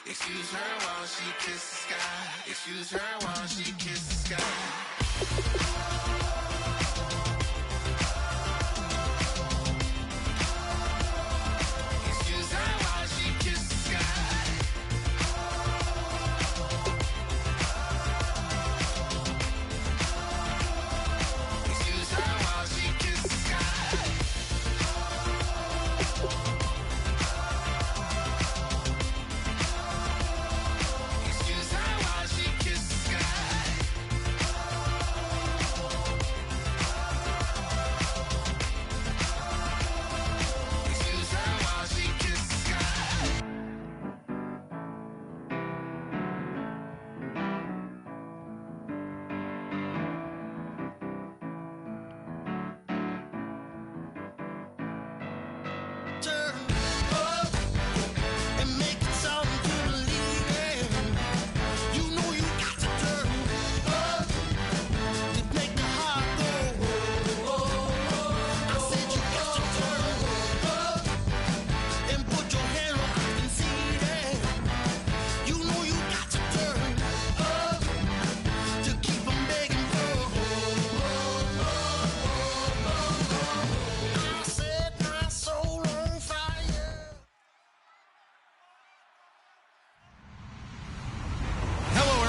Excuse her while she kisses the sky. Excuse her while she kisses the sky.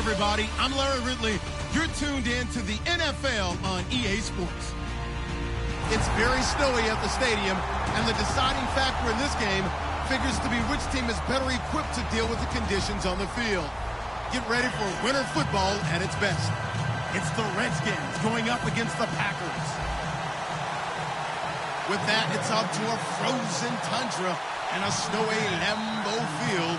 Everybody, I'm Larry Ridley. You're tuned in to the NFL on EA Sports. It's very snowy at the stadium, and the deciding factor in this game figures to be which team is better equipped to deal with the conditions on the field. Get ready for winter football at its best. It's the Redskins going up against the Packers. With that, it's out to a frozen tundra and a snowy Lambeau Field.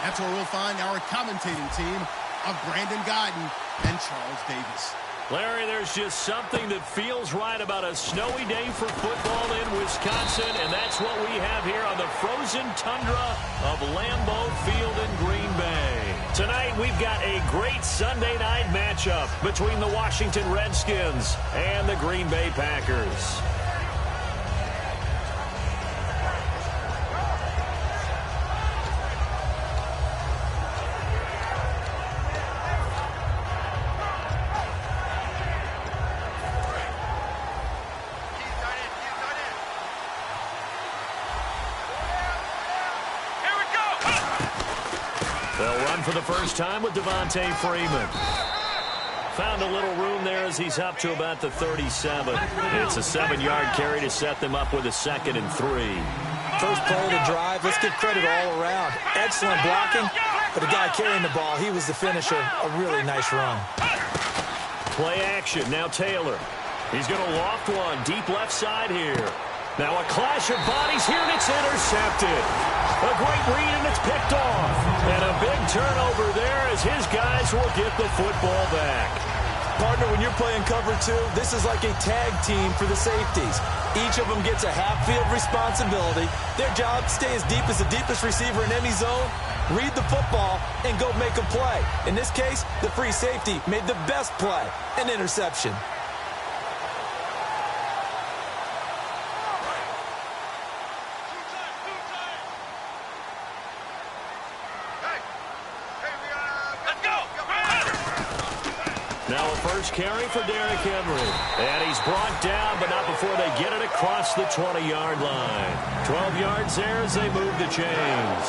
That's where we'll find our commentating team of Brandon Guyton and Charles Davis. Larry, there's just something that feels right about a snowy day for football in Wisconsin, and that's what we have here on the frozen tundra of Lambeau Field in Green Bay. Tonight, we've got a great Sunday night matchup between the Washington Redskins and the Green Bay Packers. For the first time with Devontae Freeman. Found a little room there as he's up to about the 37. It's a 7-yard carry to set them up with a 2nd and 3. First play of the drive, let's give credit all around. Excellent blocking, but the guy carrying the ball, he was the finisher. A really nice run. Play action, now Taylor. He's going to loft one deep left side here. Now a clash of bodies here, and it's intercepted. A great read, and it's picked off. And a big turnover there as his guys will get the football back. Partner, when you're playing cover 2, this is like a tag team for the safeties. Each of them gets a half-field responsibility. Their job, stay as deep as the deepest receiver in any zone, read the football, and go make a play. In this case, the free safety made the best play, an interception. Now a first carry for Derrick Henry. And he's brought down, but not before they get it across the 20-yard line. 12 yards there as they move the chains.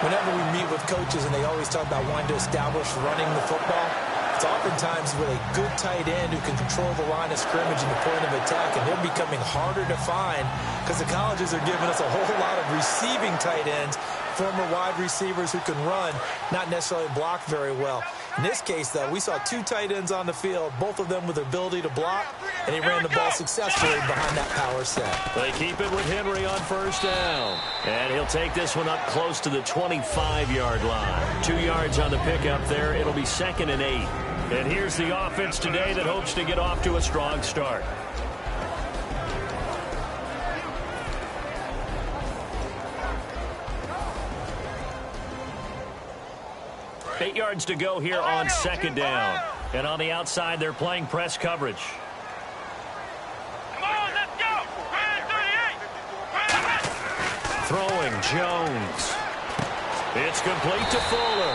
Whenever we meet with coaches and they always talk about wanting to establish running the football, it's oftentimes with a good tight end who can control the line of scrimmage and the point of attack, and they're becoming harder to find because the colleges are giving us a whole lot of receiving tight ends, former wide receivers who can run, not necessarily block very well. In this case, though, we saw 2 tight ends on the field, both of them with the ability to block, and he ran the ball successfully behind that power set. They keep it with Henry on first down. And he'll take this one up close to the 25-yard line. 2 yards on the pickup there. It'll be 2nd and 8. And here's the offense today that hopes to get off to a strong start. Eight yards to go here on 2nd down. And on the outside, they're playing press coverage. Come on, let's go! 38! Throwing Jones. It's complete to Fuller.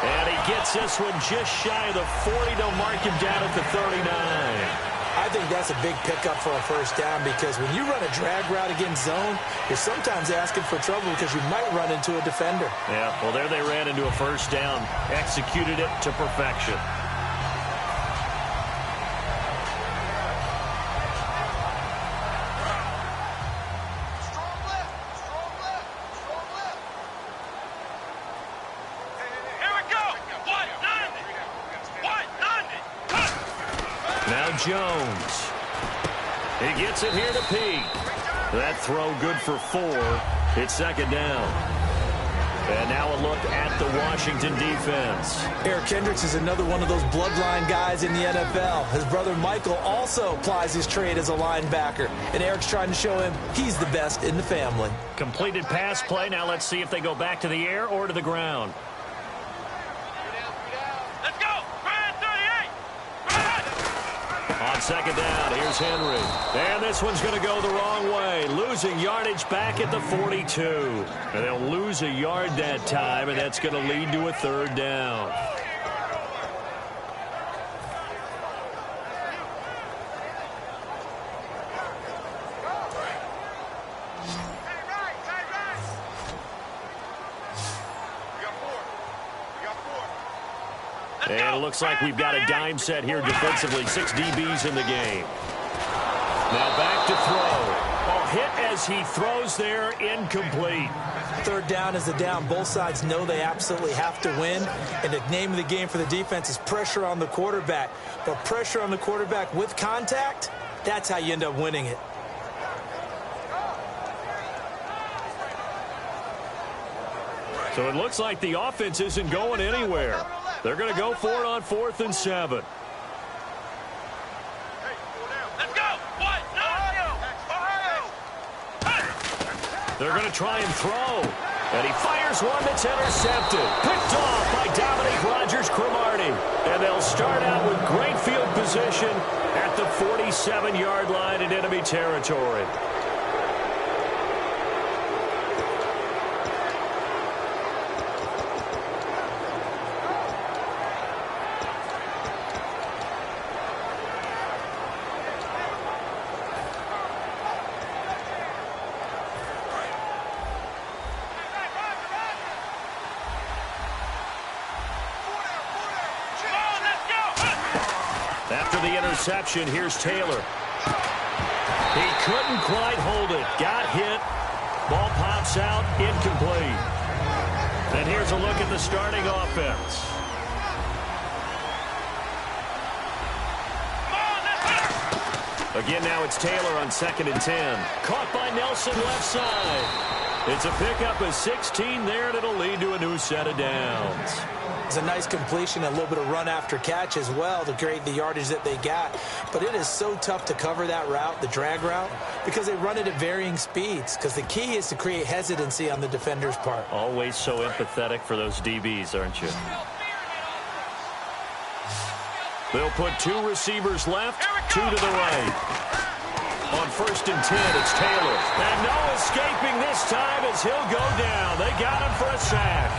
And he gets this one just shy of the 40 to mark him down at the 39. I think that's a big pickup for a first down because when you run a drag route against zone, you're sometimes asking for trouble because you might run into a defender. Yeah, well, there they ran into a first down. Executed it to perfection. Jones. He gets it here to Pete. That throw good for 4. It's second down. And now a look at the Washington defense. Eric Kendricks is another one of those bloodline guys in the NFL. His brother Michael also plies his trade as a linebacker. And Eric's trying to show him he's the best in the family. Completed pass play. Now let's see if they go back to the air or to the ground. On second down, here's Henry. And this one's going to go the wrong way. Losing yardage back at the 42. And they'll lose a yard that time, and that's going to lead to a third down. And it looks like we've got a dime set here defensively. 6 DBs in the game. Now back to throw. Oh, hit as he throws there, incomplete. Third down is the down. Both sides know they absolutely have to win. And the name of the game for the defense is pressure on the quarterback. But pressure on the quarterback with contact, that's how you end up winning it. So it looks like the offense isn't going anywhere. They're going to go for it on 4th and 7. They're going to try and throw. And he fires one that's intercepted. Picked off by Dominique Rodgers-Cromartie. And they'll start out with great field position at the 47-yard line in enemy territory. After the interception, here's Taylor. He couldn't quite hold it. Got hit. Ball pops out. Incomplete. And here's a look at the starting offense. Again, now it's Taylor on 2nd and 10. Caught by Nelson left side. It's a pickup of 16 there, and it'll lead to a new set of downs. It's a nice completion, a little bit of run after catch as well to create the yardage that they got. But it is so tough to cover that route, the drag route, because they run it at varying speeds. Because the key is to create hesitancy on the defender's part. Always so empathetic for those DBs, aren't you? They'll put 2 receivers left, 2 to the right. On 1st and 10, it's Taylor. And no escaping this time as he'll go down. They got him for a sack.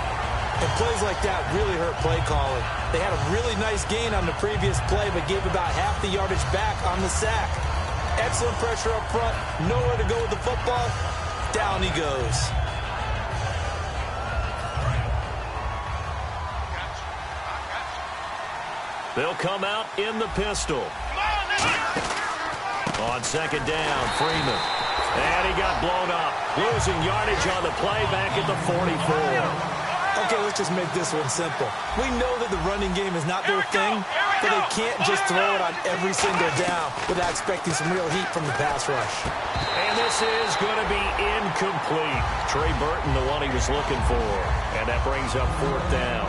And plays like that really hurt play calling. They had a really nice gain on the previous play, but gave about half the yardage back on the sack. Excellent pressure up front. Nowhere to go with the football. Down he goes. They'll come out in the pistol. On 2nd down, Freeman. And he got blown up. Losing yardage on the play back at the 44. Okay, let's just make this one simple. We know that the running game is not their thing, but they can't just throw it on every single down without expecting some real heat from the pass rush. And this is going to be incomplete. Trey Burton, the one he was looking for. And that brings up 4th down.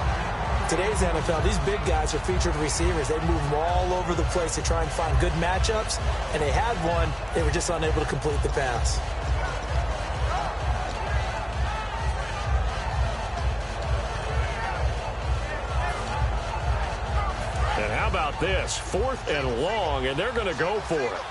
Today's NFL, these big guys are featured receivers. They move them all over the place to try and find good matchups, and they had one. They were just unable to complete the pass. And how about this? 4th and long, and they're going to go for it.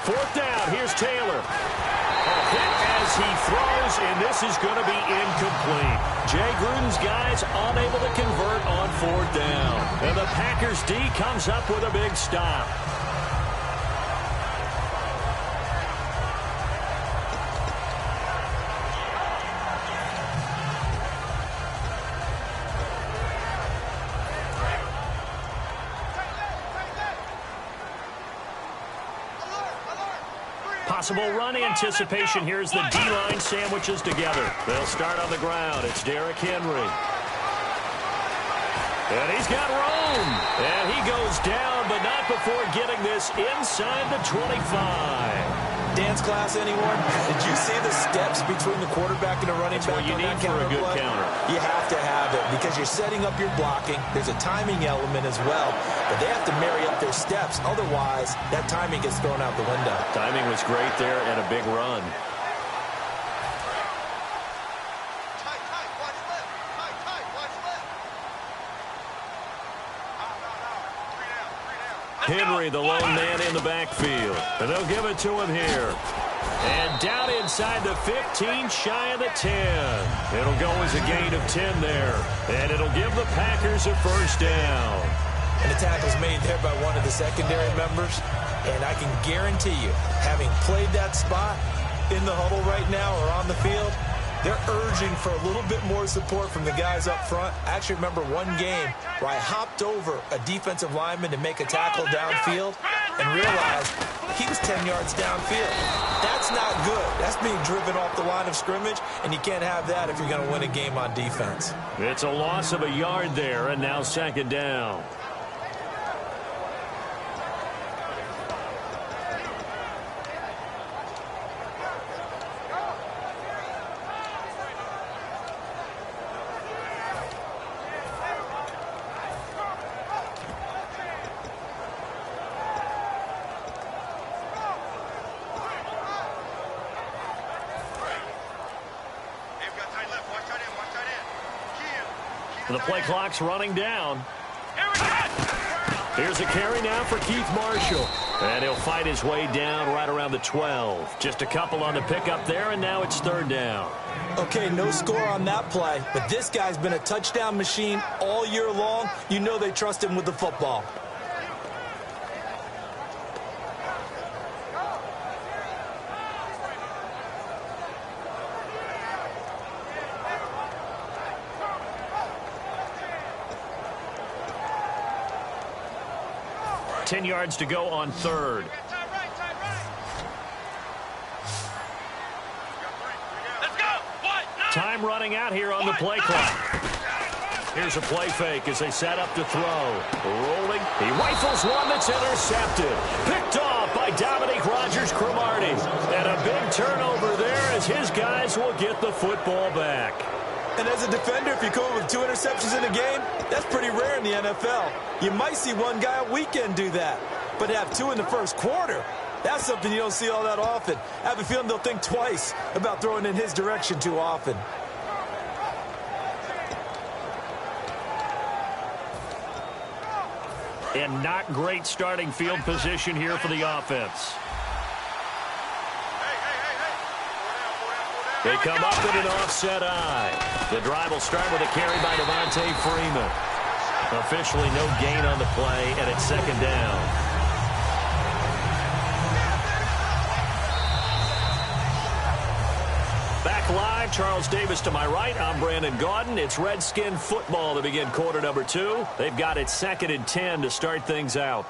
Fourth down. Here's Taylor. A hit as he throws, and this is going to be incomplete. Jay Gruden's guys unable to convert on 4th down. And the Packers D comes up with a big stop. Possible run anticipation. Here's the D-line sandwiches together. They'll start on the ground. It's Derrick Henry. And he's got room. And he goes down, but not before getting this inside the 25. Dance class, anyone? Did you see the steps between the quarterback and the running back? That's what you need for a good counter. You have to have it because you're setting up your blocking. There's a timing element as well, but they have to marry up their steps. Otherwise, that timing gets thrown out the window. Timing was great there and a big run. Henry, the lone man in the backfield. And they'll give it to him here. And down inside the 15, shy of the 10. It'll go as a gain of 10 there. And it'll give the Packers a first down. And the tackle's made there by one of the secondary members. And I can guarantee you, having played that spot in the huddle right now or on the field, they're urging for a little bit more support from the guys up front. I actually remember one game where I hopped over a defensive lineman to make a tackle downfield and realized he was 10 yards downfield. That's not good. That's being driven off the line of scrimmage, and you can't have that if you're going to win a game on defense. It's a loss of a yard there, and now 2nd down. The play clock's running down. Here's a carry now for Keith Marshall. And he'll fight his way down right around the 12. Just a couple on the pickup there, and now it's 3rd down. Okay, no score on that play, but this guy's been a touchdown machine all year long. You know they trust him with the football. Ten yards to go on 3rd. Time running out here on the play clock. Here's a play fake as they set up to throw. Rolling. He rifles one that's intercepted. Picked off by Dominique Rodgers-Cromartie. And a big turnover there as his guys will get the football back. And as a defender, if you come up with 2 interceptions in a game, that's pretty rare in the NFL. You might see one guy a weekend do that. But to have 2 in the first quarter, that's something you don't see all that often. I have a feeling they'll think twice about throwing in his direction too often. And not great starting field position here for the offense. They come up with an offset eye. The drive will start with a carry by Devontae Freeman. Officially no gain on the play, and it's 2nd down. Back live, Charles Davis to my right. I'm Brandon Gaudin. It's Redskin football to begin quarter number 2. They've got it 2nd and 10 to start things out.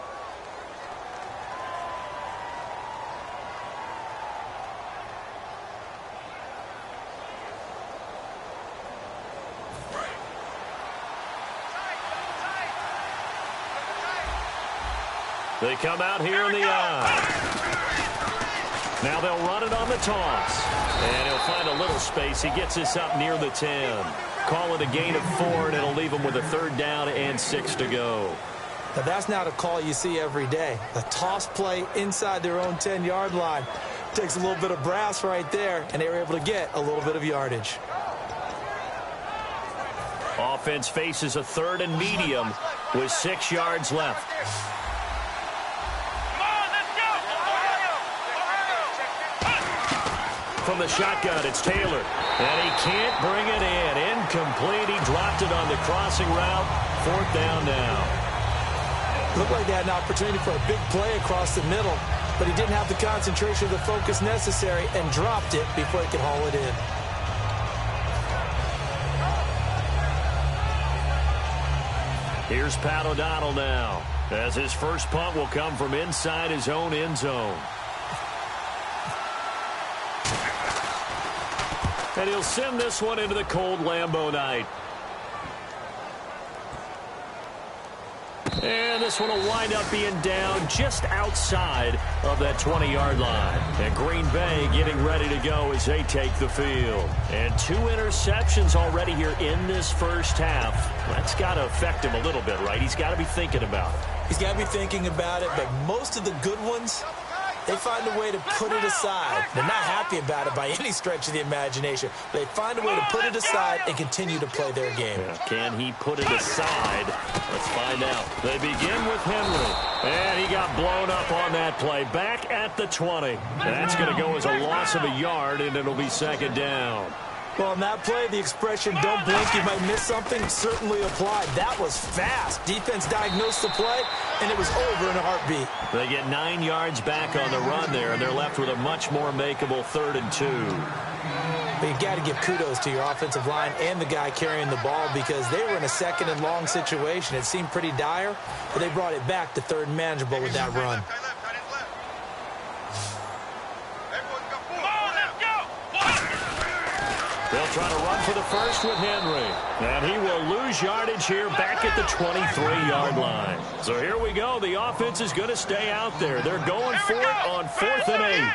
They come out here in the eye. Now they'll run it on the toss. And he'll find a little space. He gets this up near the 10. Call it a gain of 4, and it'll leave him with a 3rd down and 6 to go. Now that's not a call you see every day. The toss play inside their own 10-yard line takes a little bit of brass right there, and they were able to get a little bit of yardage. Offense faces a 3rd and medium with 6 yards left. From the shotgun, it's Taylor. And he can't bring it in. Incomplete. He dropped it on the crossing route. 4th down now. Looked like they had an opportunity for a big play across the middle, but he didn't have the concentration or the focus necessary and dropped it before he could haul it in. Here's Pat O'Donnell now, as his first punt will come from inside his own end zone. And he'll send this one into the cold Lambeau night. And this one will wind up being down just outside of that 20-yard line. And Green Bay getting ready to go as they take the field. And 2 interceptions already here in this first half. That's got to affect him a little bit, right? He's got to be thinking about it. He's got to be thinking about it, but most of the good ones, they find a way to put it aside. They're not happy about it by any stretch of the imagination. They find a way to put it aside and continue to play their game. Yeah, can he put it aside? Let's find out. They begin with Henry. And he got blown up on that play. Back at the 20. That's going to go as a loss of a yard, and it'll be 2nd down. Well, on that play, the expression, don't blink, you might miss something, certainly applied. That was fast. Defense diagnosed the play, and it was over in a heartbeat. They get 9 yards back on the run there, and they're left with a much more makeable 3rd and 2. But you got to give kudos to your offensive line and the guy carrying the ball because they were in a 2nd and long situation. It seemed pretty dire, but they brought it back to 3rd and manageable with that run. They'll try to run for the first with Henry. And he will lose yardage here back at the 23-yard line. So here we go. The offense is going to stay out there. They're going for it on 4th and 8.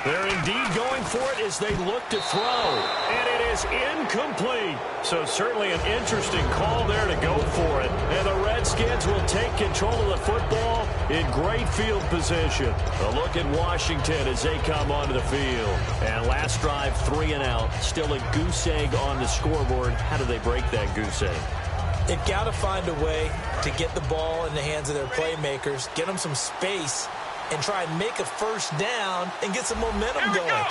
They're indeed going for it as they look to throw. And it is incomplete. So certainly an interesting call there to go for it. And the Redskins will take control of the football in great field position. A look at Washington as they come onto the field. And last drive, 3 and out. Still a goose egg on the scoreboard. How do they break that goose egg? They've got to find a way to get the ball in the hands of their playmakers, get them some space, and try and make a first down and get some momentum going.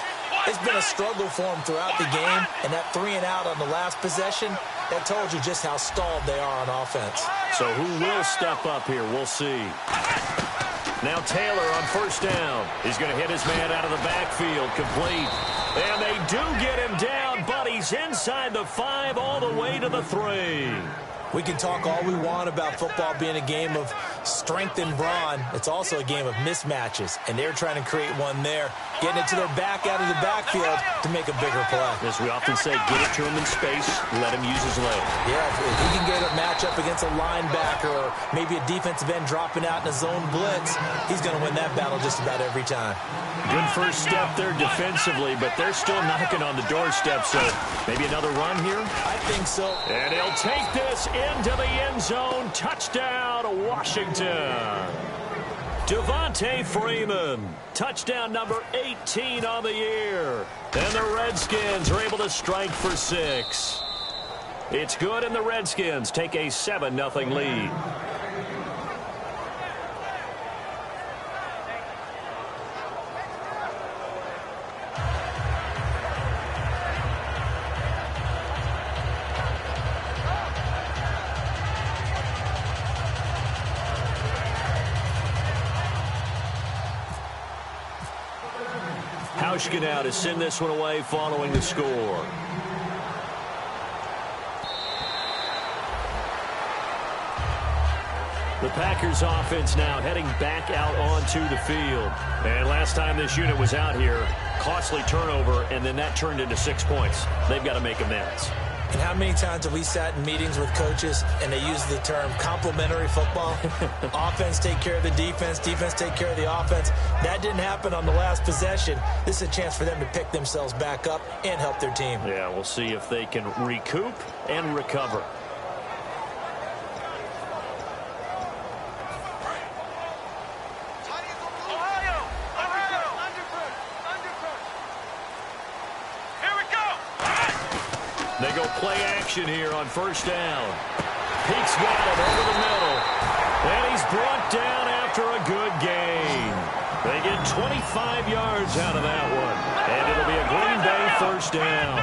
It's been a struggle for them throughout the game, and that 3 and out on the last possession, that told you just how stalled they are on offense. So who will step up here? We'll see. Now Taylor on first down. He's going to hit his man out of the backfield, complete. And they do get him down, but he's inside the 5 all the way to the 3. We can talk all we want about football being a game of strength and brawn. It's also a game of mismatches, and they're trying to create one there, getting it to their back out of the backfield to make a bigger play. As we often say, get it to him in space, let him use his leg. Yeah, if he can get a matchup against a linebacker or maybe a defensive end dropping out in a zone blitz, he's going to win that battle just about every time. Good first step there defensively, but they're still knocking on the doorstep, so maybe another run here? I think so. And he'll take this into the end zone. Touchdown, Washington. Devontae Freeman. Touchdown number 18 on the year. And the Redskins are able to strike for 6. It's good, and the Redskins take a 7-0 lead. Hauschka now to send this one away following the score. The Packers offense now heading back out onto the field. And last time this unit was out here, costly turnover, and then that turned into 6 points. They've got to make amends. And how many times have we sat in meetings with coaches and they use the term complementary football? Offense take care of the defense, defense take care of the offense. That didn't happen on the last possession. This is a chance for them to pick themselves back up and help their team. Yeah, we'll see if they can recoup and recover. They go play action here on first down. Pete's got him over the middle. And he's brought down after a good gain. They get 25 yards out of that one. And it'll be a Green Bay first down.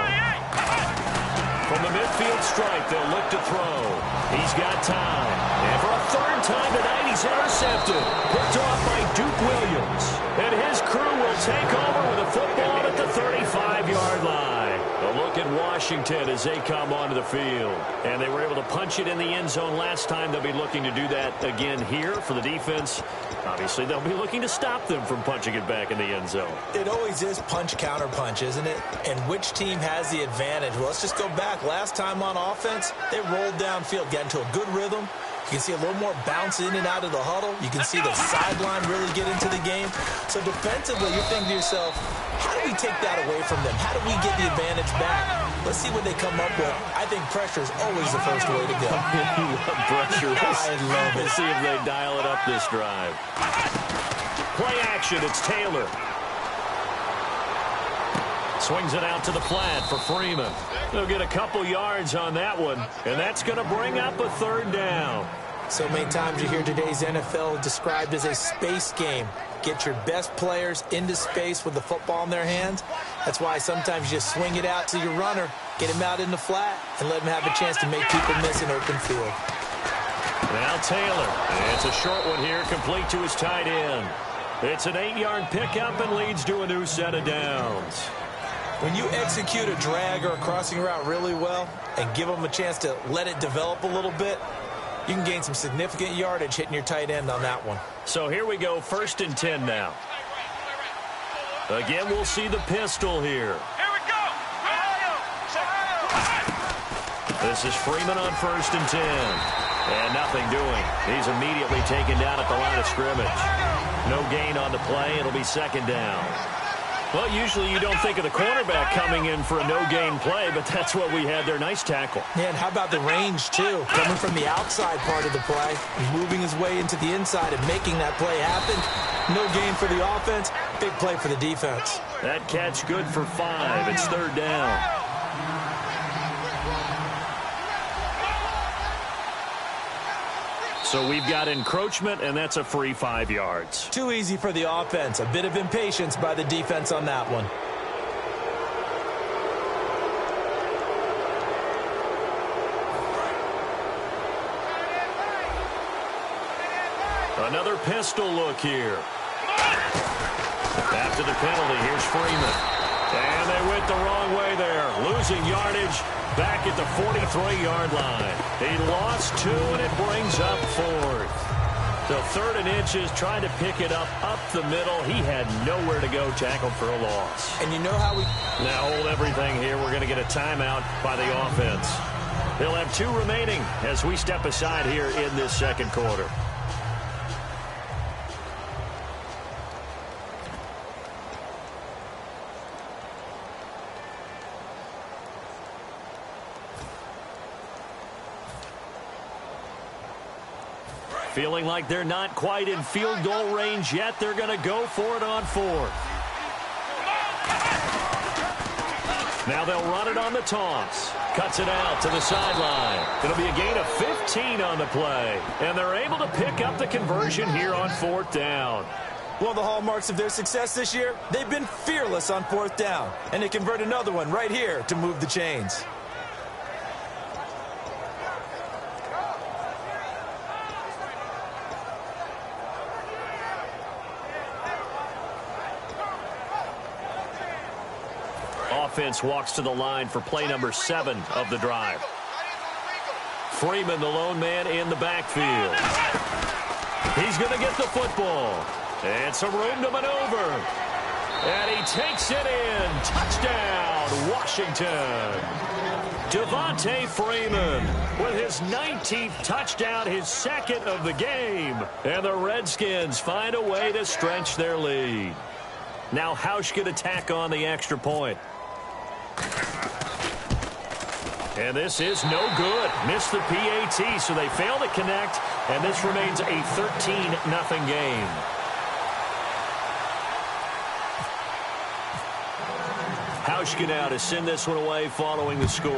From the midfield stripe, they'll look to throw. He's got time. And for a third time tonight, he's intercepted. Picked off by Duke Williams. And his crew will take over with a football at the 35-yard line. A look at Washington as they come onto the field. And they were able to punch it in the end zone last time. They'll be looking to do that again here for the defense. Obviously, they'll be looking to stop them from punching it back in the end zone. It always is punch-counter-punch, isn't it? And which team has the advantage? Well, let's just go back. Last time on offense, they rolled downfield, got into a good rhythm. You can see a little more bounce in and out of the huddle. You can see the sideline really get into the game. So defensively, you're thinking to yourself, how do we take that away from them? How do we get the advantage back? Let's see what they come up with. I think pressure is always the first way to go. You love pressure. I love it. Let's see if they dial it up this drive. Play action. It's Taylor. Swings it out to the flat for Freeman. They'll get a couple yards on that one, and that's going to bring up a third down. So many times you hear today's NFL described as a space game. Get your best players into space with the football in their hands. That's why sometimes you just swing it out to your runner, get him out in the flat, and let him have a chance to make people miss an open field. Now Taylor. It's a short one here, complete to his tight end. It's an 8-yard pickup and leads to a new set of downs. When you execute a drag or a crossing route really well and give them a chance to let it develop a little bit, you can gain some significant yardage hitting your tight end on that one. So here we go, 1st and 10 now. Again, we'll see the pistol here. Here we go. This is Freeman on 1st and 10. And nothing doing. He's immediately taken down at the line of scrimmage. No gain on the play. It'll be 2nd down. Well, usually you don't think of the cornerback coming in for a no-gain play, but that's what we had there. Nice tackle. Yeah, and how about the range, too? Coming from the outside part of the play, moving his way into the inside and making that play happen. No gain for the offense, big play for the defense. That catch good for 5. It's 3rd down. So we've got encroachment, and that's a free 5 yards. Too easy for the offense. A bit of impatience by the defense on that one. Another pistol look here. After the penalty, here's Freeman. And they went the wrong way there. Losing yardage back at the 43-yard line. He lost 2, and it brings up 4th. So 3rd and inches, trying to pick it up the middle. He had nowhere to go, tackled for a loss. And you know how we... Now hold everything here. We're going to get a timeout by the offense. They'll have 2 remaining as we step aside here in this 2nd quarter. Feeling like they're not quite in field goal range yet. They're going to go for it on 4th. Now they'll run it on the toss. Cuts it out to the sideline. It'll be a gain of 15 on the play. And they're able to pick up the conversion here on 4th down. One of the hallmarks of their success this year, they've been fearless on 4th down. And they convert another one right here to move the chains. Offense walks to the line for play number 7 of the drive. Freeman, the lone man in the backfield. He's going to get the football. And some room to maneuver. And he takes it in. Touchdown, Washington. Devontae Freeman with his 19th touchdown, his 2nd of the game. And the Redskins find a way to stretch their lead. Now Hausch going to tack on the extra point. And this is no good. Missed the PAT, so they fail to connect, and this remains a 13-0 game. Tauschke now to send this one away following the score.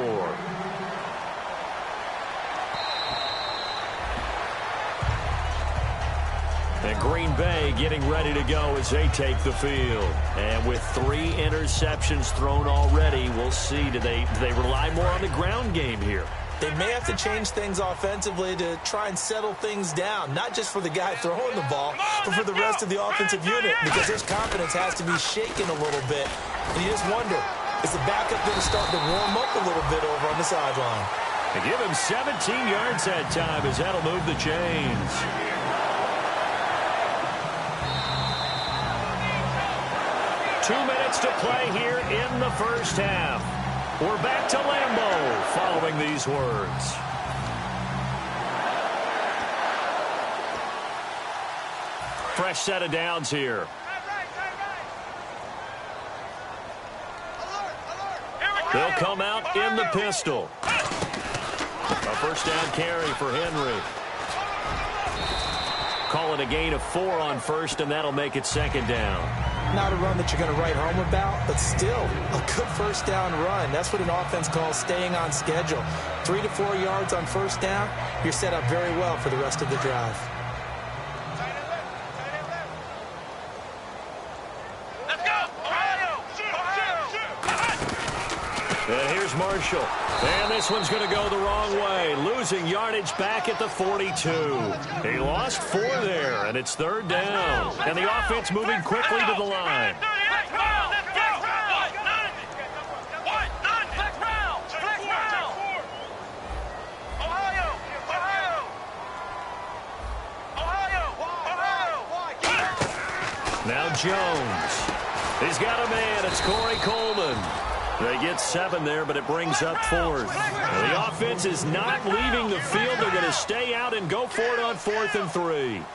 And Green Bay getting ready to go as they take the field. And with 3 interceptions thrown already, we'll see. Do they rely more on the ground game here? They may have to change things offensively to try and settle things down, not just for the guy throwing the ball, but for the rest of the offensive unit, because his confidence has to be shaken a little bit. And you just wonder, is the backup going to start to warm up a little bit over on the sideline? They give him 17 yards that time as that'll move the chains. Two minutes to play here in the first half. We're back to Lambeau following these words. Fresh set of downs here. They'll come out in the pistol. A first down carry for Henry. Call it a gain of 4 on first, and that'll make it second down. Not a run that you're going to write home about, but still a good first down run. That's what an offense calls staying on schedule. 3 to 4 yards on first down, you're set up very well for the rest of the drive. Let's go! Ohio! And here's Marshall. And this one's going to go the wrong way. Losing yardage back at the 42. He lost 4 there, and it's third down. And the offense moving quickly to the line. Now Jones. He's got a man. It's Corey Coleman. They get 7 there, but it brings up 4th. The offense is not leaving the field. They're going to stay out and go for it on 4th and 3.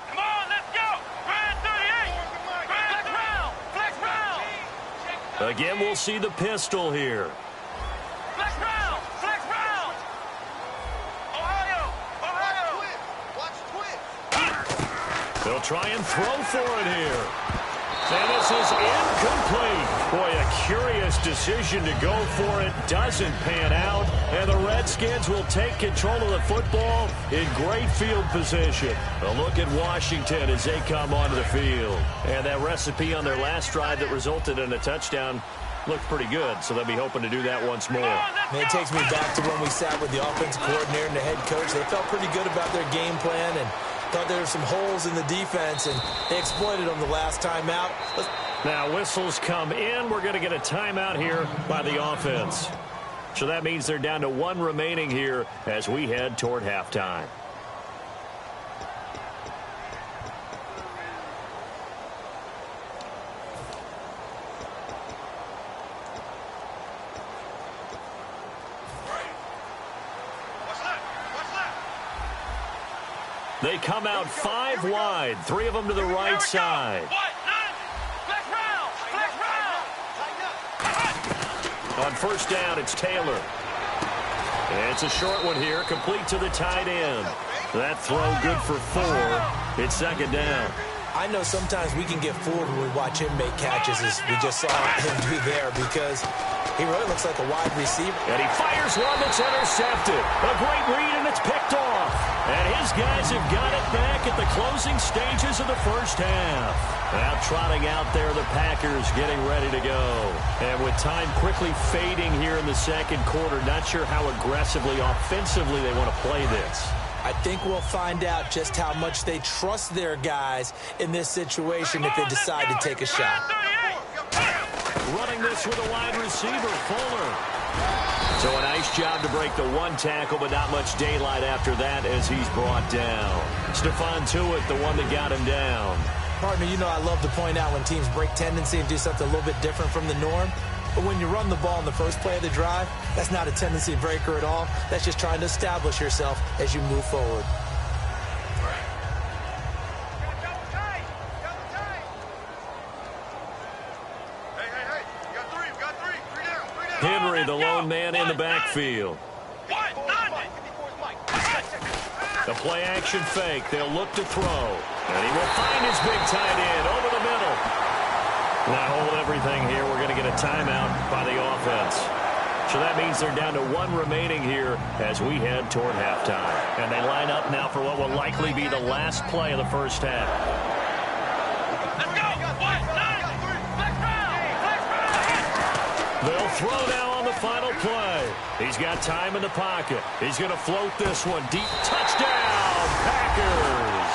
Come on, let's go! Brand 38! Flex round! Flex round! Again, we'll see the pistol here. Flex round! Flex round! Ohio! Ohio! Watch twist! They'll try and throw for it here. And this is incomplete. Boy, a curious decision to go for it. Doesn't pan out. And the Redskins will take control of the football in great field position. A look at Washington as they come onto the field. And that recipe on their last drive that resulted in a touchdown looked pretty good. So they'll be hoping to do that once more. And it takes me back to when we sat with the offensive coordinator and the head coach. They felt pretty good about their game plan and thought there were some holes in the defense, and they exploited them the last time out. Now whistles come in. We're going to get a timeout here by the offense. So that means they're down to 1 remaining here as we head toward halftime. They come out 5 wide, 3 of them to the right side. On first down, it's Taylor. And it's a short one here, complete to the tight end. That throw good for 4. It's second down. I know sometimes we can get fooled when we watch him make catches, as we just saw him do there, because he really looks like a wide receiver. And he fires one that's intercepted. A great read, and it's picked off. And his guys have got it back at the closing stages of the first half. Now trotting out there, the Packers getting ready to go. And with time quickly fading here in the second quarter, not sure how aggressively, offensively they want to play this. I think we'll find out just how much they trust their guys in this situation if they decide to take a shot. Running this with a wide receiver, Fuller. So a nice job to break the 1 tackle, but not much daylight after that as he's brought down. Stephon Tuitt, the one that got him down. Partner, you know I love to point out when teams break tendency and do something a little bit different from the norm. But when you run the ball in the first play of the drive, that's not a tendency breaker at all. That's just trying to establish yourself as you move forward. Henry, the lone man in the backfield. The play action fake. They'll look to throw. And he will find his big tight end over the middle. Now hold everything here. We're going to get a timeout by the offense. So that means they're down to 1 remaining here as we head toward halftime. And they line up now for what will likely be the last play of the first half. Let's go. 1, 9, 3, flex round. They'll throw now on the final play. He's got time in the pocket. He's going to float this one deep. Touchdown, Packers.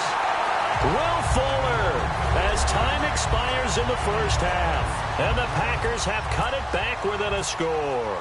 Will Fuller as time expires in the first half. And the Packers have cut it back within a score.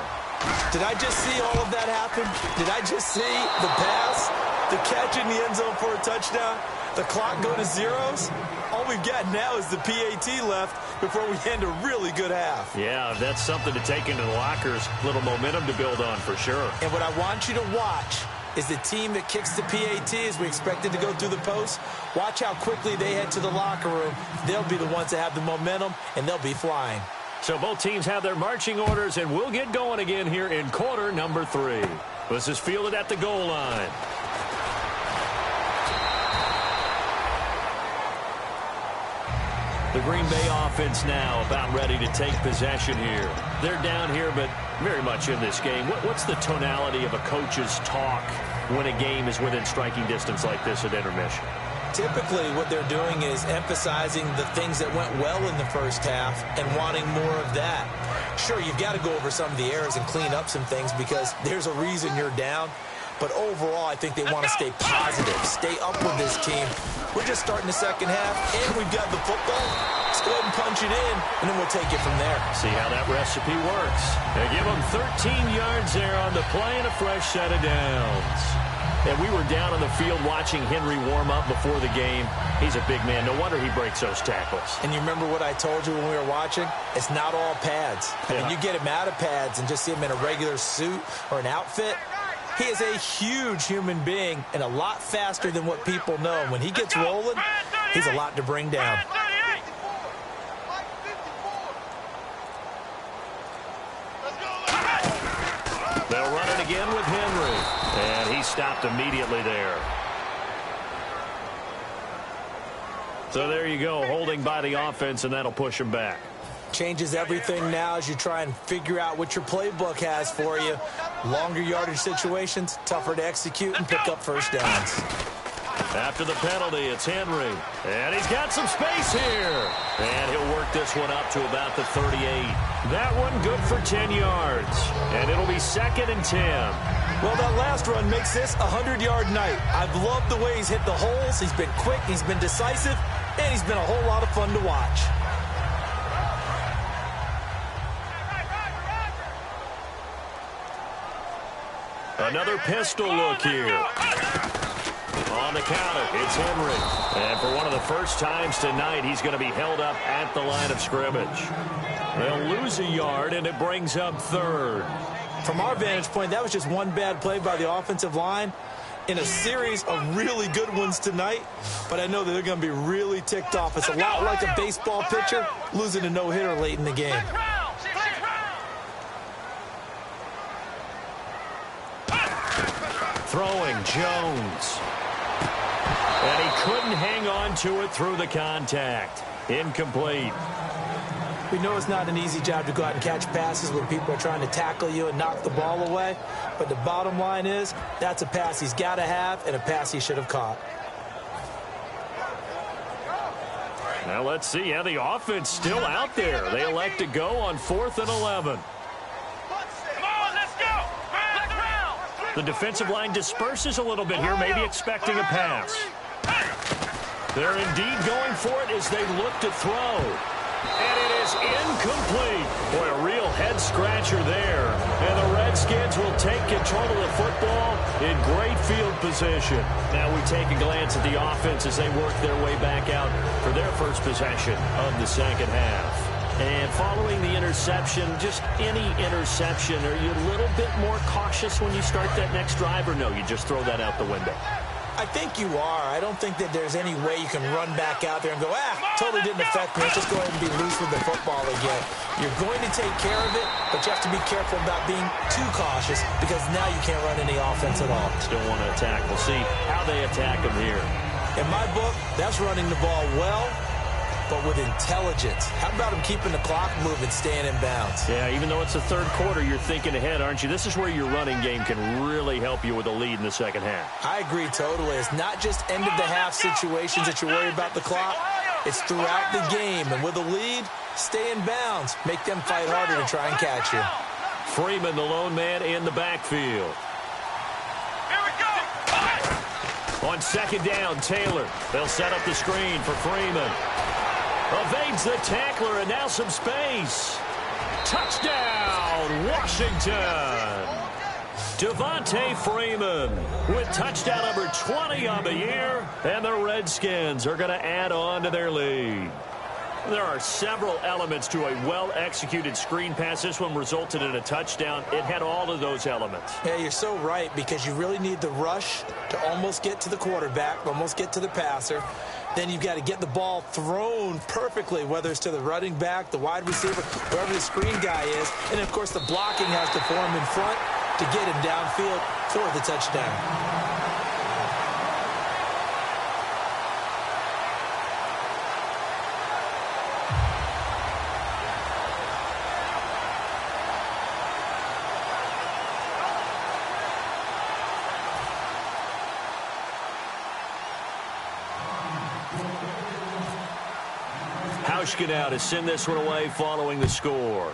Did I just see all of that happen? Did I just see the pass, the catch in the end zone for a touchdown, the clock go to zeros? All we've got now is the PAT left before we end a really good half. Yeah, that's something to take into the lockers. Little momentum to build on for sure. And what I want you to watch is the team that kicks the PAT as we expected to go through the post. Watch how quickly they head to the locker room. They'll be the ones that have the momentum, and they'll be flying. So both teams have their marching orders, and we'll get going again here in quarter number 3. This is fielded at the goal line. The Green Bay offense now about ready to take possession here. They're down here, but very much in this game. What's the tonality of a coach's talk when a game is within striking distance like this at intermission? Typically, what they're doing is emphasizing the things that went well in the first half and wanting more of that. Sure, you've got to go over some of the errors and clean up some things because there's a reason you're down. But overall, I think they want to stay positive, stay up with this team. We're just starting the second half, and we've got the football. Let's go ahead and punch it in, and then we'll take it from there. See how that recipe works. They give them 13 yards there on the play and a fresh set of downs. And we were down on the field watching Henry warm up before the game. He's a big man. No wonder he breaks those tackles. And you remember what I told you when we were watching? It's not all pads. I mean, you get him out of pads and just see him in a regular suit or an outfit. He is a huge human being and a lot faster than what people know. When he gets rolling, he's a lot to bring down. They'll run it again with Henry. And he stopped immediately there. So there you go, holding by the offense, and that'll push him back. Changes everything now as you try and figure out what your playbook has for you. Longer yardage situations, tougher to execute and pick up first downs. After the penalty, it's Henry. And he's got some space here. And he'll work this one up to about the 38. That one good for 10 yards. And it'll be 2nd and 10. Well, that last run makes this a 100-yard night. I've loved the way he's hit the holes. He's been quick, he's been decisive, and he's been a whole lot of fun to watch. Another pistol look here. On the counter, it's Henry. And for one of the first times tonight, he's going to be held up at the line of scrimmage. They'll lose a yard, and it brings up 3rd. From our vantage point, that was just one bad play by the offensive line in a series of really good ones tonight. But I know that they're going to be really ticked off. It's a lot like a baseball pitcher losing a no-hitter late in the game. Throwing Jones. And he couldn't hang on to it through the contact. Incomplete. We know it's not an easy job to go out and catch passes when people are trying to tackle you and knock the ball away. But the bottom line is, that's a pass he's got to have and a pass he should have caught. Now let's see. Yeah, the offense still out there. They elect to go on 4th and 11. The defensive line disperses a little bit here, maybe expecting a pass. They're indeed going for it as they look to throw. And it is incomplete. Boy, a real head-scratcher there. And the Redskins will take control of the football in great field position. Now we take a glance at the offense as they work their way back out for their first possession of the second half. And following the interception, just any interception, are you a little bit more cautious when you start that next drive, or no, you just throw that out the window? I think you are. I don't think that there's any way you can run back out there and go, totally didn't affect me. Let's just go ahead and be loose with the football again. You're going to take care of it, but you have to be careful about being too cautious because now you can't run any offense at all. Still want to attack. We'll see how they attack them here. In my book, that's running the ball well but with intelligence. How about him keeping the clock moving, staying in bounds? Yeah, even though it's the third quarter, you're thinking ahead, aren't you? This is where your running game can really help you with a lead in the second half. I agree totally. It's not just end-of-the-half situations that you worry about the clock. It's throughout the game. And with a lead, stay in bounds. Make them fight harder to try and catch you. Freeman, the lone man in the backfield. Here we go. On second down, Taylor. They'll set up the screen for Freeman. Evades the tackler, and now some space. Touchdown, Washington. Devontae Freeman with touchdown number 20 on the year, and the Redskins are going to add on to their lead. There are several elements to a well-executed screen pass. This one resulted in a touchdown. It had all of those elements. Yeah, you're so right, because you really need the rush to almost get to the quarterback, almost get to the passer. Then you've got to get the ball thrown perfectly, whether it's to the running back, the wide receiver, wherever the screen guy is. And, of course, the blocking has to form in front to get him downfield for the touchdown. Hauschka now to send this one away following the score.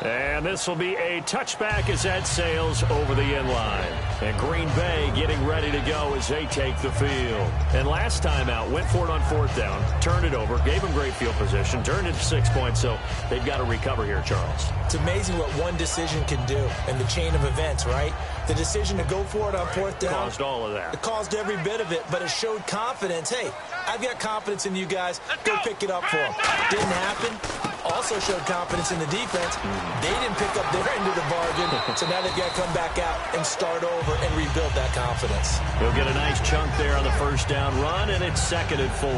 And this will be a touchback as that sails over the end line. And Green Bay getting ready to go as they take the field. And last time out, went for it on fourth down, turned it over, gave them great field position, turned it to 6 points, so they've got to recover here, Charles. It's amazing what one decision can do in the chain of events, right? The decision to go for it on fourth down caused all of that. It caused every bit of it, but it showed confidence. Hey, I've got confidence in you guys. Go pick it up for them. Didn't happen. Also showed confidence in the defense. They didn't pick up their end of the bargain, so now they've got to come back out and start over and rebuild that confidence. He'll get a nice chunk there on the first down run, and it's 2nd and 4.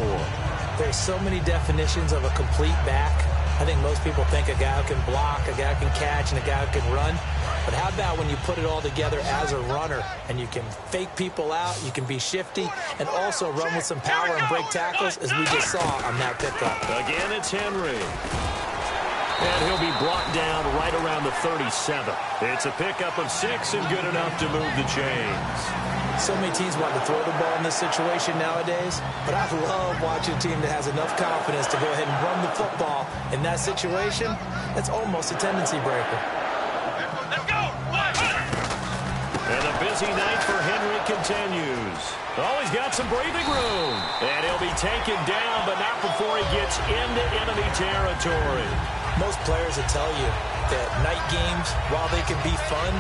There's so many definitions of a complete back. I think most people think a guy who can block, a guy who can catch, and a guy who can run. But how about when you put it all together as a runner and you can fake people out, you can be shifty, and also run with some power and break tackles, as we just saw on that pickup. Again, it's Henry. And he'll be brought down right around the 37. It's a pickup of 6 and good enough to move the chains. So many teams want to throw the ball in this situation nowadays, but I love watching a team that has enough confidence to go ahead and run the football in that situation. That's almost a tendency breaker. Let's go. And a busy night for Henry continues. Oh, he's got some breathing room. And he'll be taken down, but not before he gets into enemy territory. Most players will tell you that night games, while they can be fun,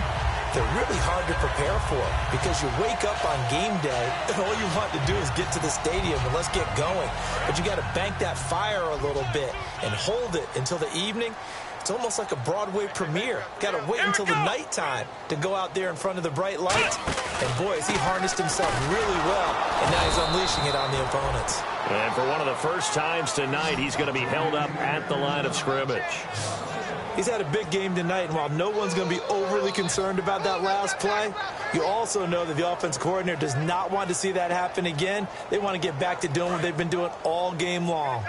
they're really hard to prepare for, because you wake up on game day and all you want to do is get to the stadium and let's get going. But you got to bank that fire a little bit and hold it until the evening. It's almost like a Broadway premiere. Got to wait until the nighttime to go out there in front of the bright lights. And boy, has he harnessed himself really well, and now he's unleashing it on the opponents. And for one of the first times tonight, he's going to be held up at the line of scrimmage. He's had a big game tonight, and while no one's going to be overly concerned about that last play, you also know that the offense coordinator does not want to see that happen again. They want to get back to doing what they've been doing all game long.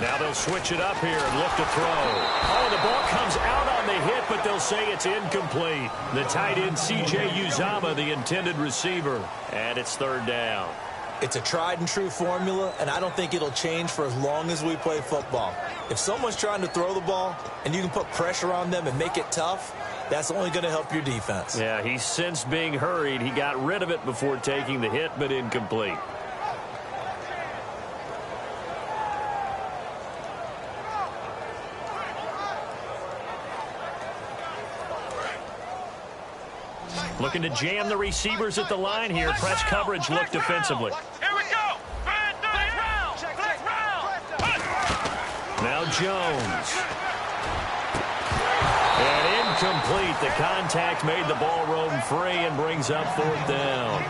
Now they'll switch it up here and look to throw. Oh, the ball comes out on the hit, but they'll say it's incomplete. The tight end, C.J. Uzomah, the intended receiver. And it's 3rd down. It's a tried and true formula, and I don't think it'll change for as long as we play football. If someone's trying to throw the ball and you can put pressure on them and make it tough, that's only going to help your defense. Yeah, he's since being hurried. He got rid of it before taking the hit, but incomplete. Looking to jam the receivers at the line here. Press coverage look defensively. Here we go. Flex round. Now Jones. And incomplete. The contact made the ball roam free and brings up 4th down.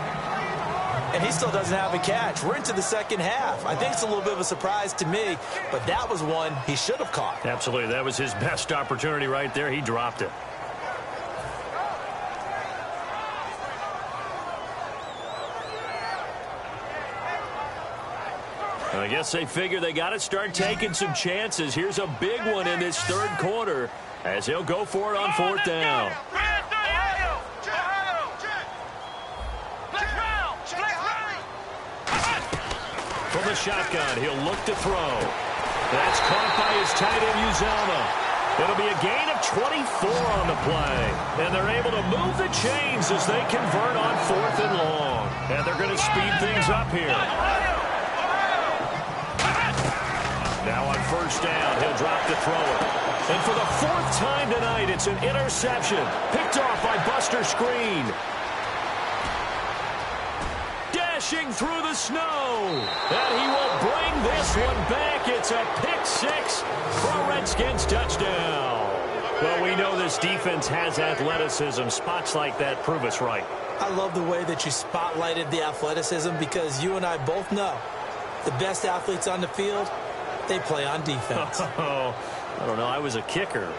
and he still doesn't have a catch. We're into the second half. I think it's a little bit of a surprise to me, but that was one he should have caught. Absolutely. That was his best opportunity right there. He dropped it. I guess they figure they got to start taking some chances. Here's a big one in this third quarter as he'll go for it on fourth down. From the shotgun, he'll look to throw. That's caught by his tight end, Uzama. It'll be a gain of 24 on the play. And they're able to move the chains as they convert on fourth and long. And they're going to speed things up here. Now on first down, he'll drop to throw it. And for the fourth time tonight, it's an interception. Picked off by Buster Screen. Dashing through the snow. And he will bring this one back. It's a pick six for a Redskins touchdown. Well, we know this defense has athleticism. Spots like that prove us right. I love the way that you spotlighted the athleticism because you and I both know the best athletes on the field, they play on defense. Oh, I don't know. I was a kicker.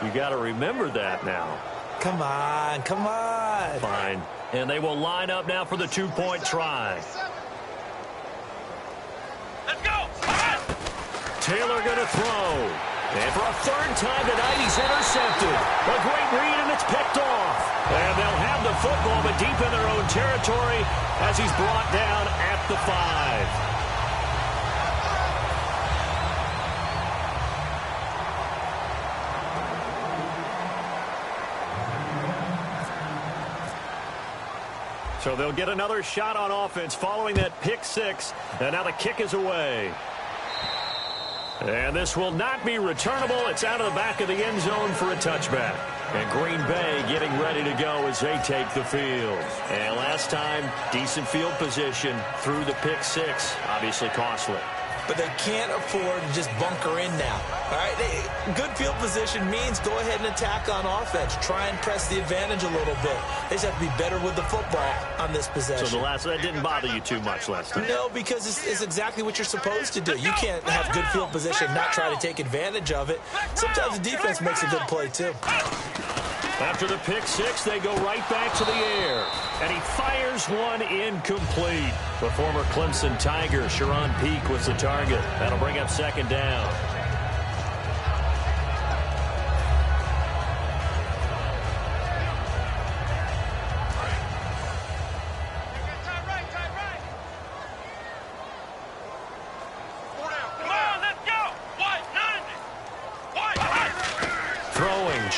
You got to remember that now. Come on, come on. Fine. And they will line up now for the two-point try. Let's go. Taylor going to throw. And for a third time tonight, he's intercepted. A great read, and it's picked off. And they'll have the football, but deep in their own territory as he's brought down at the 5. So they'll get another shot on offense following that pick six. And now the kick is away. And this will not be returnable. It's out of the back of the end zone for a touchback. And Green Bay getting ready to go as they take the field. And last time, decent field position through the pick six. Obviously costly. But they can't afford to just bunker in now. All right, good field position means go ahead and attack on offense. Try and press the advantage a little bit. They just have to be better with the football on this possession. So that didn't bother you too much last time? No, because it's exactly what you're supposed to do. You can't have good field position and not try to take advantage of it. Sometimes the defense makes a good play, too. After the pick six, they go right back to the air. And he fires one incomplete. The former Clemson Tiger, Sharon Peak, was the target. That'll bring up second down.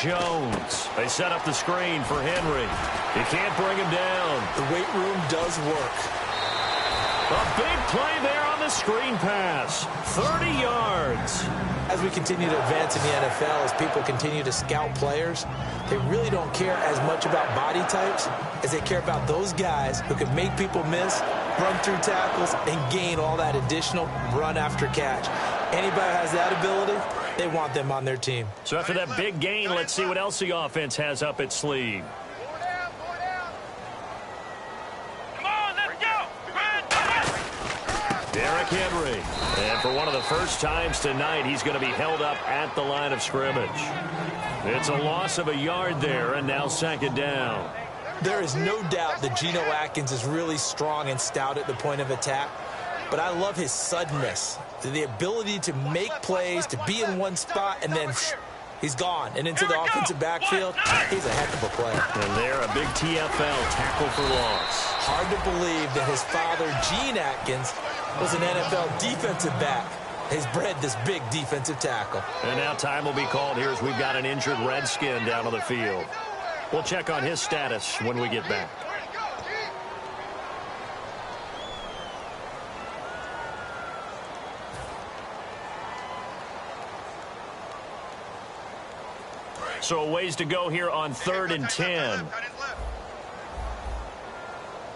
Jones. They set up the screen for Henry. He can't bring him down. The weight room does work. A big play there on the screen pass. 30 yards. As we continue to advance in the NFL, as people continue to scout players, they really don't care as much about body types as they care about those guys who can make people miss, run through tackles, and gain all that additional run after catch. Anybody who has that ability, they want them on their team. So after that big gain, let's see what else the offense has up its sleeve. Come on, let's go. Derrick Henry. And for one of the first times tonight, he's going to be held up at the line of scrimmage. It's a loss of a yard there, and now second down. There is no doubt that Geno Atkins is really strong and stout at the point of attack. But I love his suddenness, the ability to make plays, to be in one spot, and then he's gone. And into the offensive backfield, he's a heck of a player. And there, a big TFL tackle for loss. Hard to believe that his father, Gene Atkins, was an NFL defensive back. He's bred this big defensive tackle. And now time will be called here as we've got an injured Redskin down on the field. We'll check on his status when we get back. So a ways to go here on 3rd and 10.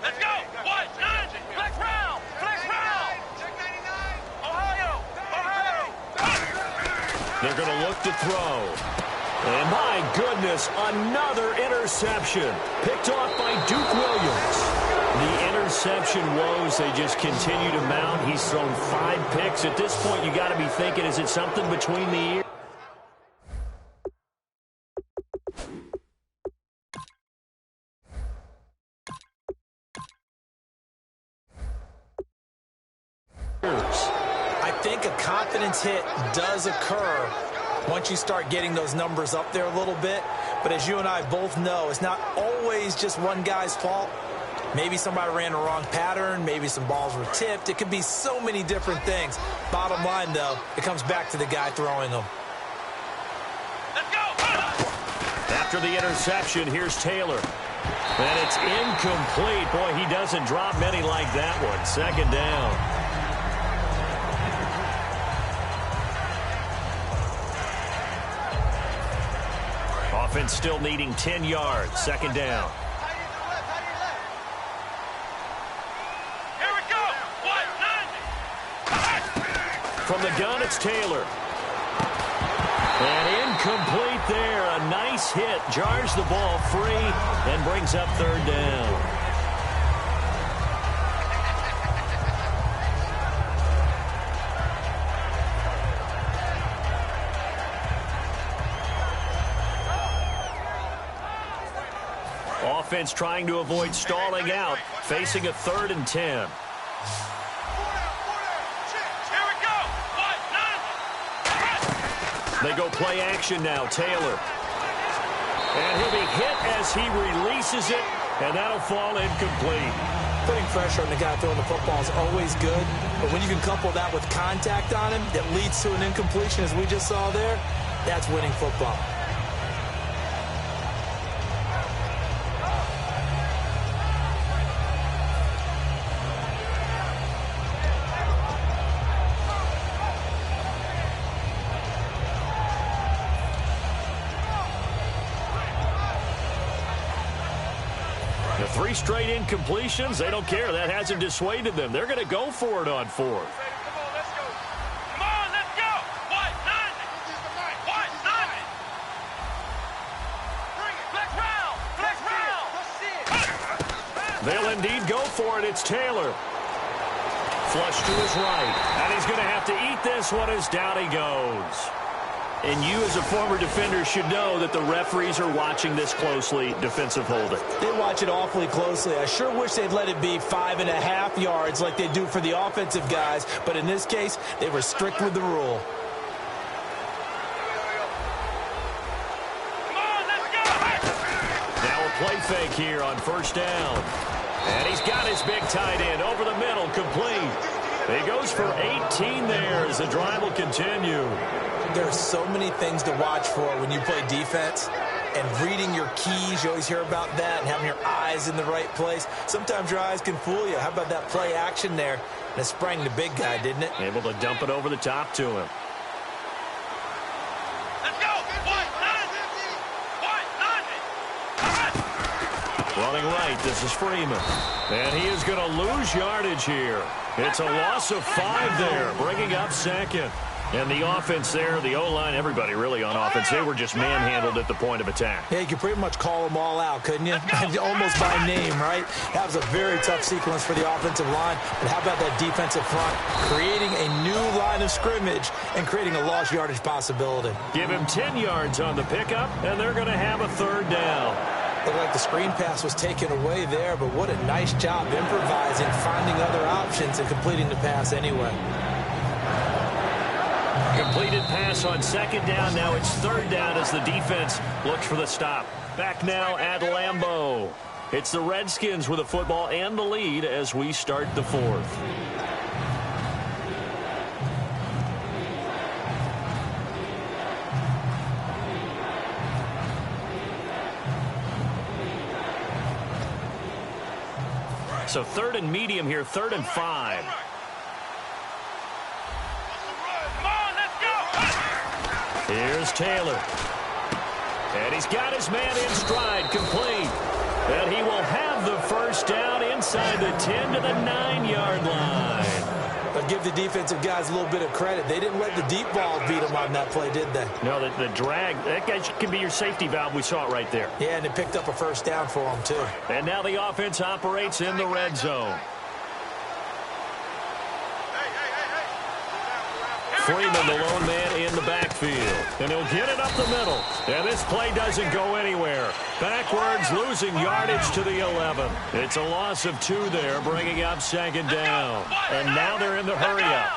Let's go. What? Flex round. Flex round. Ohio. They're going to look to throw. And my goodness, another interception. Picked off by Duke Williams. The interception woes, they just continue to mount. He's thrown 5 picks. At this point, you got to be thinking, is it something between the ears? I think a confidence hit does occur once you start getting those numbers up there a little bit. But as you and I both know, it's not always just one guy's fault. Maybe somebody ran the wrong pattern. Maybe some balls were tipped. It could be so many different things. Bottom line, though, it comes back to the guy throwing them. Let's go! After the interception, here's Taylor. And it's incomplete. Boy, he doesn't drop many like that one. Second down. Offense still needing 10 yards. Second down. Here we go! From the gun, it's Taylor. And incomplete there. A nice hit. Jars the ball free and brings up third down. Offense trying to avoid stalling out, facing a 3rd and 10. Here we go! They go play action now, Taylor. And he'll be hit as he releases it, and that'll fall incomplete. Putting pressure on the guy throwing the football is always good, but when you can couple that with contact on him that leads to an incompletion, as we just saw there, that's winning football. The 3 straight incompletions, they don't care. That hasn't dissuaded them. They're going to go for it on 4th. Come on, let's go! Come on, let's go! White, nine! White, nine! Flex round! Flex round! They'll indeed go for it. It's Taylor. Flush to his right. And he's going to have to eat this one as down he goes. And you as a former defender should know that the referees are watching this closely, defensive holding. They watch it awfully closely. I sure wish they'd let it be 5.5 yards like they do for the offensive guys. But in this case, they were strict with the rule. Come on, let's go! Now a play fake here on 1st down. And he's got his big tight end over the middle, complete. He goes for 18 there as the drive will continue. There are so many things to watch for when you play defense. And reading your keys, you always hear about that, and having your eyes in the right place. Sometimes your eyes can fool you. How about that play action there? And it sprang the big guy, didn't it? Able to dump it over the top to him. Let's go! White, nine! White, nine! Running right, this is Freeman. And he is going to lose yardage here. It's a loss of 5 there, bringing up 2nd. And the offense there, the O-line, everybody really on offense, they were just manhandled at the point of attack. Yeah, you could pretty much call them all out, couldn't you? Almost by name, right? That was a very tough sequence for the offensive line. But how about that defensive front creating a new line of scrimmage and creating a lost yardage possibility? Give him 10 yards on the pickup, and they're going to have a 3rd down. Looked like the screen pass was taken away there, but what a nice job improvising, finding other options, and completing the pass anyway. Completed pass on 2nd down. Now it's 3rd down as the defense looks for the stop. Back now at Lambeau. It's the Redskins with the football and the lead as we start the 4th. So 3rd and medium here, 3rd and 5. Here's Taylor. And he's got his man in stride, complete. And he will have the 1st down inside the 10 to the 9-yard line. But give the defensive guys a little bit of credit. They didn't let the deep ball beat them on that play, did they? No, the drag, that guy can be your safety valve. We saw it right there. Yeah, and it picked up a first down for them, too. And now the offense operates in the red zone. Freeman, the lone man in the backfield. And he'll get it up the middle. And this play doesn't go anywhere. Backwards, losing yardage to the 11. It's a loss of 2 there, bringing up second down. And now they're in the hurry-up.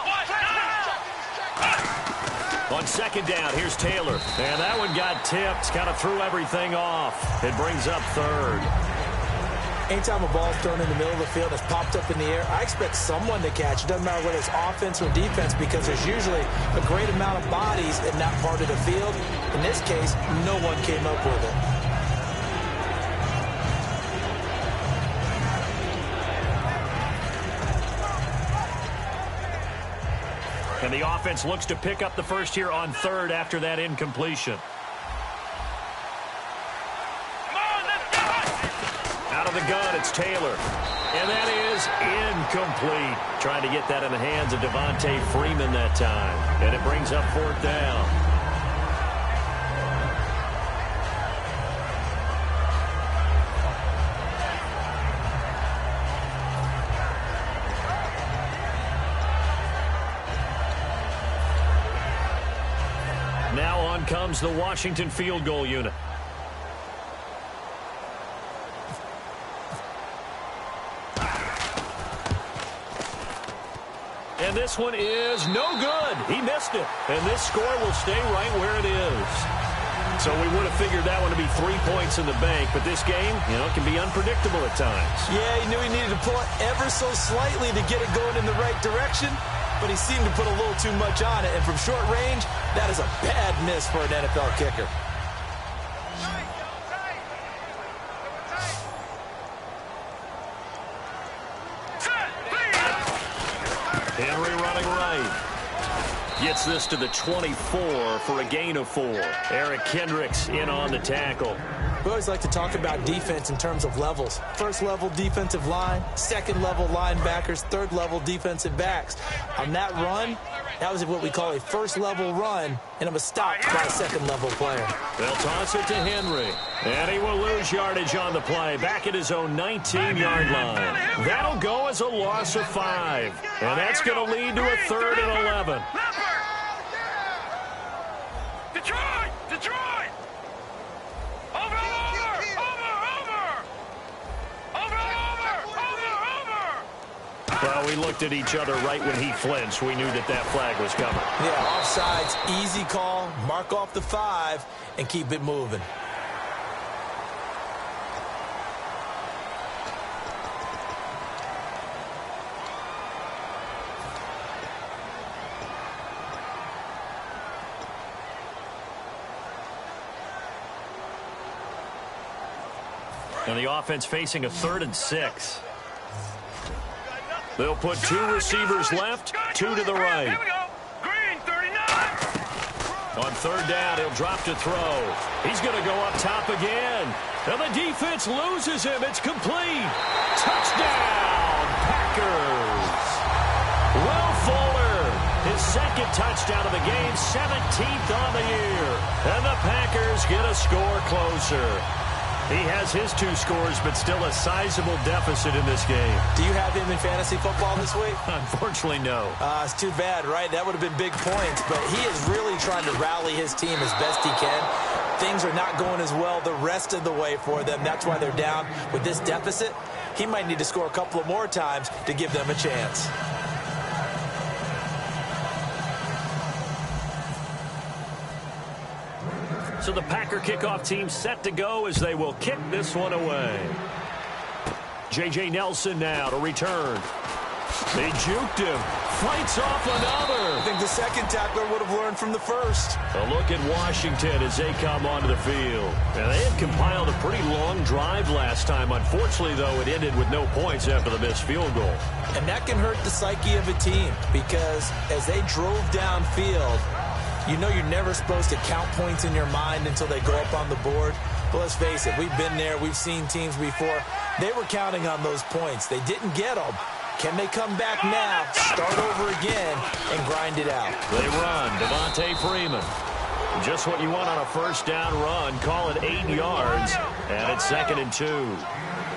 On second down, here's Taylor. And that one got tipped, kind of threw everything off. It brings up third. Anytime a ball's thrown in the middle of the field, it's popped up in the air, I expect someone to catch. It doesn't matter whether it's offense or defense, because there's usually a great amount of bodies in that part of the field. In this case, no one came up with it. And the offense looks to pick up the first here on third after that incompletion. Out of the gun, it's Taylor. And that is incomplete. Trying to get that in the hands of Devontae Freeman that time. And it brings up fourth down. Now on comes the Washington field goal unit. And this one is no good. He missed it. And this score will stay right where it is. So we would have figured that one to be 3 points in the bank. But this game, can be unpredictable at times. Yeah, he knew he needed to pull it ever so slightly to get it going in the right direction. But he seemed to put a little too much on it. And from short range, that is a bad miss for an NFL kicker. Henry running right. Gets this to the 24 for a gain of 4. Eric Kendricks in on the tackle. We always like to talk about defense in terms of levels. First level defensive line, second level linebackers, third level defensive backs. On that run, that was what we call a first level run, and it was stopped by a second level player. They'll toss it to Henry. And he will lose yardage on the play, back at his own 19-yard line. That'll go as a loss of 5. And that's going to lead to a 3rd and 11. Detroit! Over! Well, we looked at each other right when he flinched. We knew that flag was coming. Yeah, offsides, easy call, mark off the 5, and keep it moving. And the offense facing a 3rd and 6. They'll put 2 receivers left, 2 to the right. Here we go. Green, 39. On 3rd down, he'll drop to throw. He's going to go up top again. And the defense loses him. It's complete. Touchdown, Packers. Will Fuller, his 2nd touchdown of the game, 17th on the year. And the Packers get a score closer. He has his 2 scores, but still a sizable deficit in this game. Do you have him in fantasy football this week? Unfortunately, no. It's too bad, right? That would have been big points, but he is really trying to rally his team as best he can. Things are not going as well the rest of the way for them. That's why they're down with this deficit. He might need to score a couple of more times to give them a chance. So the Packer kickoff team set to go as they will kick this one away. J.J. Nelson now to return. They juked him. Fights off another. I think the second tackler would have learned from the first. A look at Washington as they come onto the field. Now, they had compiled a pretty long drive last time. Unfortunately, though, it ended with no points after the missed field goal. And that can hurt the psyche of a team because as they drove downfield, you know you're never supposed to count points in your mind until they go up on the board. But let's face it, we've been there. We've seen teams before. They were counting on those points. They didn't get them. Can they come back now, start over again, and grind it out? They run. Devontae Freeman. Just what you want on a first down run. Call it 8 yards. And it's 2nd and 2.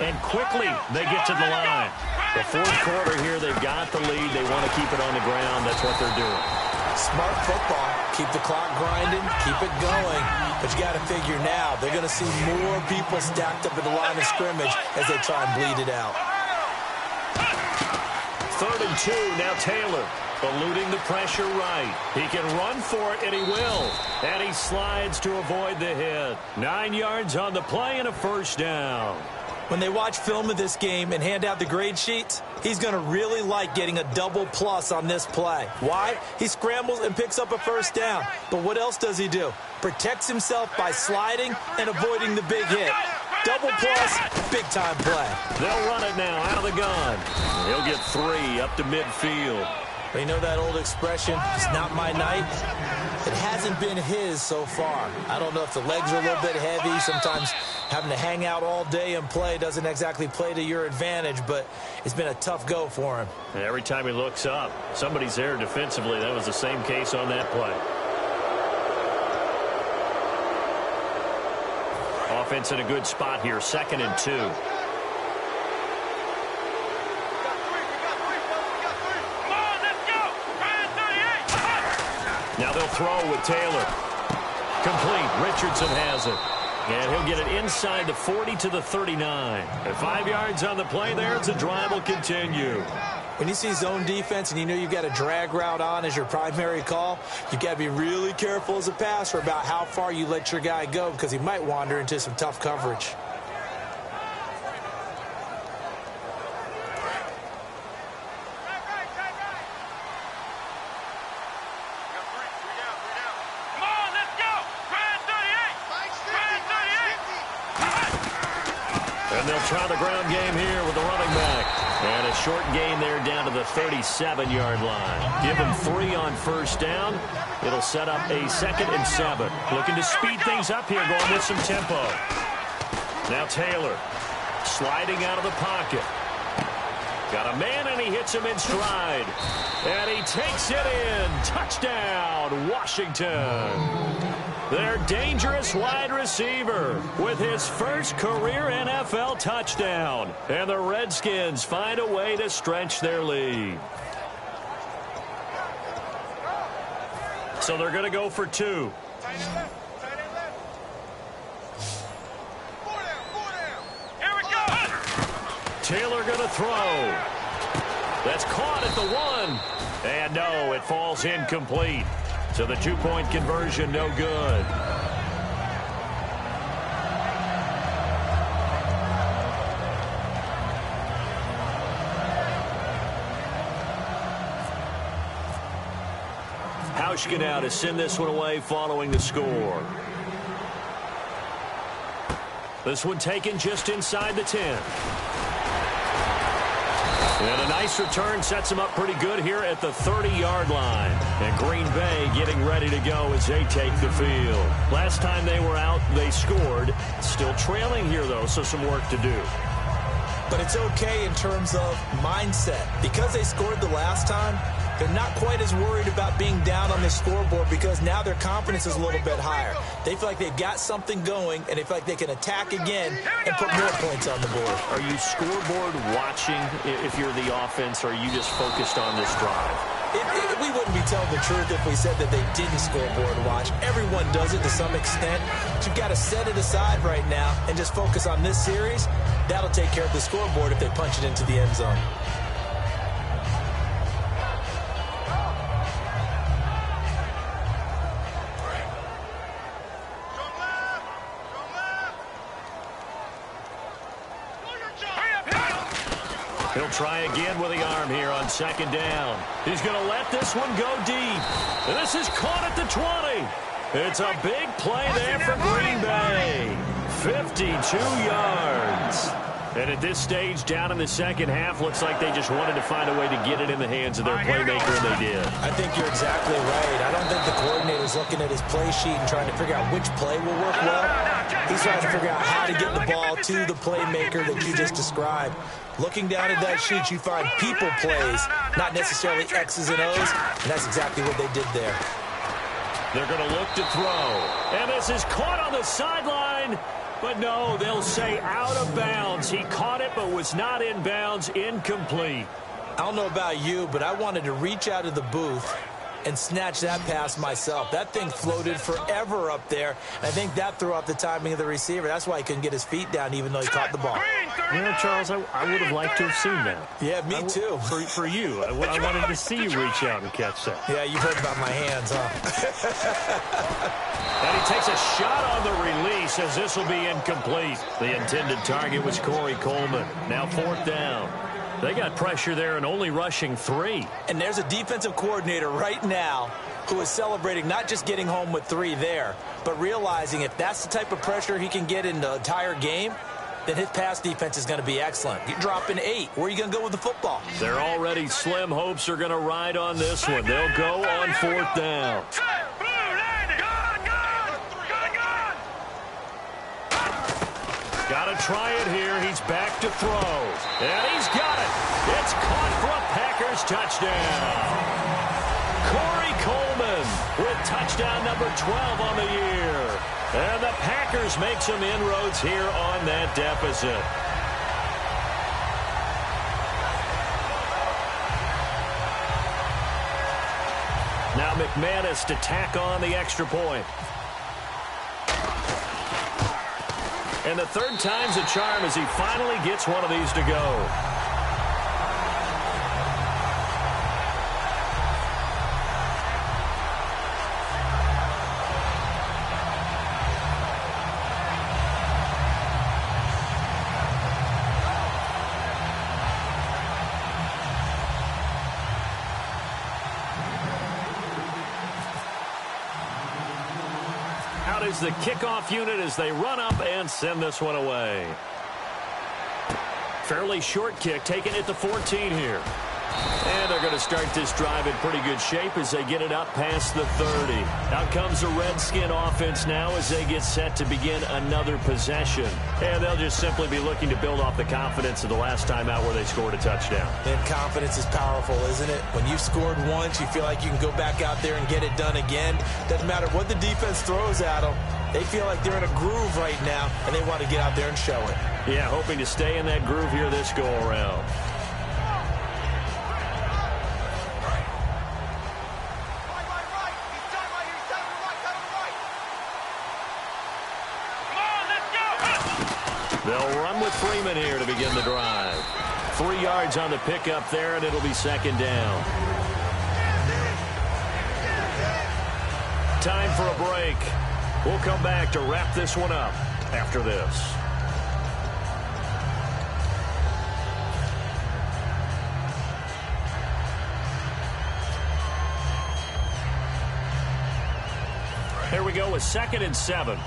And quickly they get to the line. The fourth quarter here, they've got the lead. They want to keep it on the ground. That's what they're doing. Smart football. Keep the clock grinding. Keep it going. But you got to figure now, they're going to see more people stacked up at the line of scrimmage as they try and bleed it out. 3rd and 2. Now Taylor eluding the pressure right. He can run for it, and he will. And he slides to avoid the hit. 9 yards on the play and a first down. When they watch film of this game and hand out the grade sheets, he's going to really like getting a double plus on this play. Why? He scrambles and picks up a first down. But what else does he do? Protects himself by sliding and avoiding the big hit. Double plus, big-time play. They'll run it now out of the gun. He'll get 3 up to midfield. But you know that old expression, it's not my night? It hasn't been his so far. I don't know if the legs are a little bit heavy. Sometimes having to hang out all day and play doesn't exactly play to your advantage, but it's been a tough go for him. And every time he looks up, somebody's there defensively. That was the same case on that play. Offense in a good spot here, 2nd and 2. Now they'll throw with Taylor. Complete. Richardson has it. And he'll get it inside the 40 to the 39. And 5 yards on the play there. The drive will continue. When you see zone defense and you know you've got a drag route on as your primary call, you've got to be really careful as a passer about how far you let your guy go because he might wander into some tough coverage. And they'll try the ground game here with the running back. And a short gain there down to the 37-yard line. Give him 3 on first down. It'll set up a 2nd and 7. Looking to speed things up here, going with some tempo. Now Taylor sliding out of the pocket. Got a man, and he hits him in stride. And he takes it in. Touchdown, Washington. Their dangerous wide receiver with his first career NFL touchdown. And the Redskins find a way to stretch their lead. So they're going to go for 2. Taylor going to throw. That's caught at the 1. And no, it falls incomplete. So the 2-point conversion, no good. Hauschka now to send this one away following the score. This one taken just inside the 10. And a nice return sets them up pretty good here at the 30-yard line. And Green Bay getting ready to go as they take the field. Last time they were out, they scored. Still trailing here, though, so some work to do. But it's okay in terms of mindset. Because they scored the last time, they're not quite as worried about being down on the scoreboard because now their confidence is a little bit higher. They feel like they've got something going, and they feel like they can attack again and put more points on the board. Are you scoreboard watching if you're the offense, or are you just focused on this drive? We wouldn't be telling the truth if we said that they didn't scoreboard watch. Everyone does it to some extent. But you've got to set it aside right now and just focus on this series. That'll take care of the scoreboard if they punch it into the end zone. He'll try again with the arm here on 2nd down. He's going to let this one go deep. And this is caught at the 20. It's a big play there for Green Bay. 52 yards. And at this stage, down in the second half, looks like they just wanted to find a way to get it in the hands of their playmaker, and they did. I think you're exactly right. I don't think the coordinator's looking at his play sheet and trying to figure out which play will work well. He's trying to figure out how to get the ball to the playmaker that you just described. Looking down at that sheet, you find people plays, not necessarily X's and O's, and that's exactly what they did there. They're going to look to throw. And this is caught on the sideline. But no, they'll say out of bounds. He caught it but was not in bounds. Incomplete. I don't know about you, but I wanted to reach out of the booth and snatch that pass myself. That thing floated forever up there, and I think that threw off the timing of the receiver. That's why he couldn't get his feet down even though he caught the ball. You know, Charles, I would have liked to have seen that. Yeah, me too. For you. I wanted to see you reach out and catch that. Yeah, you've heard about my hands, huh? And he takes a shot on the release as this will be incomplete. The intended target was Corey Coleman. Now 4th down. They got pressure there and only rushing 3. And there's a defensive coordinator right now who is celebrating not just getting home with 3 there, but realizing if that's the type of pressure he can get in the entire game, then his pass defense is going to be excellent. You're dropping 8. Where are you going to go with the football? They're already slim hopes are going to ride on this one. They'll go on 4th down. Got to try it here. He's back to throw. And he's got it. It's caught for a Packers touchdown. Corey Coleman with touchdown number 12 on the year. And the Packers make some inroads here on that deficit. Now McManus to tack on the extra point. And the 3rd time's a charm as he finally gets one of these to go. Is the kickoff unit as they run up and send this one away. Fairly short kick, taking it to 14 here. And they're going to start this drive in pretty good shape as they get it up past the 30. Out comes the Redskin offense now as they get set to begin another possession. And they'll just simply be looking to build off the confidence of the last time out where they scored a touchdown. And confidence is powerful, isn't it? When you've scored once, you feel like you can go back out there and get it done again. Doesn't matter what the defense throws at them. They feel like they're in a groove right now, and they want to get out there and show it. Yeah, hoping to stay in that groove here this go-around. They'll run with Freeman here to begin the drive. 3 yards on the pickup there, and it'll be 2nd down. Time for a break. We'll come back to wrap this one up after this. Here we go with 2nd and 7.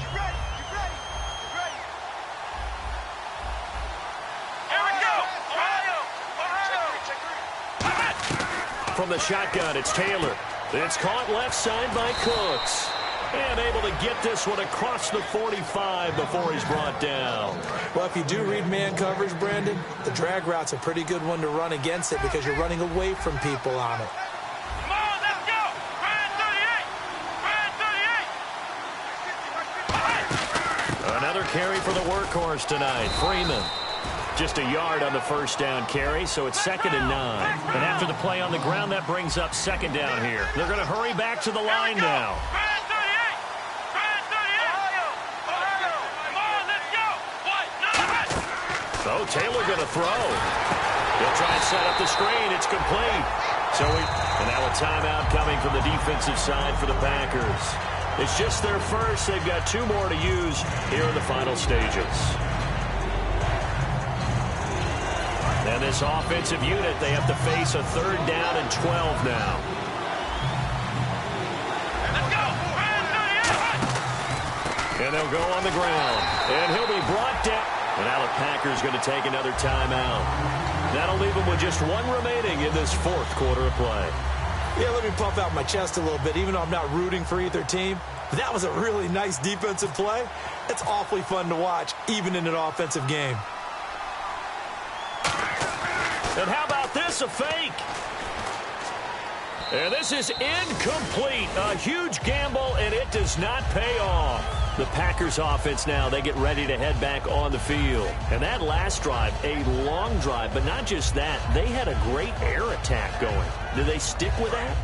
From the shotgun, it's Taylor. It's caught left side by Cooks. And able to get this one across the 45 before he's brought down. Well, if you do read man coverage, Brandon, the drag route's a pretty good one to run against it because you're running away from people on it. Come on, let's go! Brand 38! Another carry for the workhorse tonight, Freeman. Just a yard on the 1st down carry, so it's 2nd and 9. And after the play on the ground, that brings up 2nd down here. They're going to hurry back to the line now. Brand 38! Brand 38! Come on, let's go! So Taylor going to throw. He'll try and set up the screen. It's complete. And now a timeout coming from the defensive side for the Packers. It's just their first. They've got 2 more to use here in the final stages. And this offensive unit, they have to face a 3rd down and 12 now. Let's go! And they'll go on the ground. And he'll be brought down. And now the Packers going to take another timeout. That'll leave them with just 1 remaining in this 4th quarter of play. Yeah, let me puff out my chest a little bit. Even though I'm not rooting for either team, That was a really nice defensive play. It's awfully fun to watch, even in an offensive game. And how about this, a fake? And this is incomplete. A huge gamble, and it does not pay off. The Packers offense now, they get ready to head back on the field. And that last drive, a long drive, but not just that. They had a great air attack going. Do they stick with that?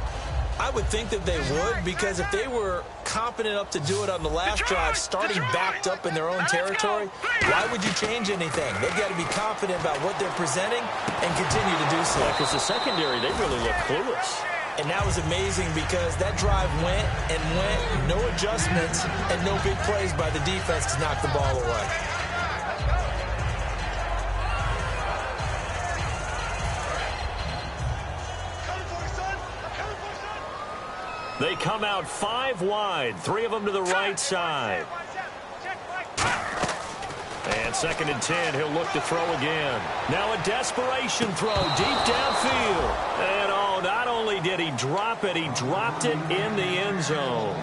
I would think that they would, because if they were confident enough to do it on the last drive, starting backed up in their own territory, why would you change anything? They've got to be confident about what they're presenting and continue to do so. Because the secondary, they really look clueless. And that was amazing because that drive went and went, no adjustments and no big plays by the defense to knock the ball away. They come out 5 wide, 3 of them to the right side. And 2nd and 10, he'll look to throw again. Now a desperation throw deep downfield. And oh, not only did he drop it, he dropped it in the end zone.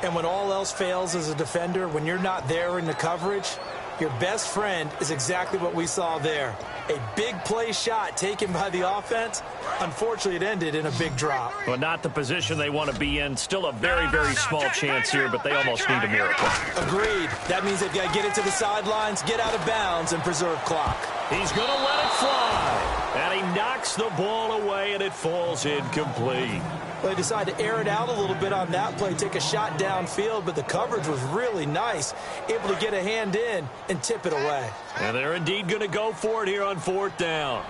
And when all else fails as a defender, when you're not there in the coverage, your best friend is exactly what we saw there. A big play shot taken by the offense. Unfortunately, it ended in a big drop. Well, not the position they want to be in. Still a very, very small chance here, but they almost need a miracle. Agreed. That means they've got to get it to the sidelines, get out of bounds, and preserve clock. He's going to let it fly. And he knocks the ball away, and it falls incomplete. They decided to air it out a little bit on that play, take a shot downfield, but the coverage was really nice, able to get a hand in and tip it away. And they're indeed going to go for it here on 4th down.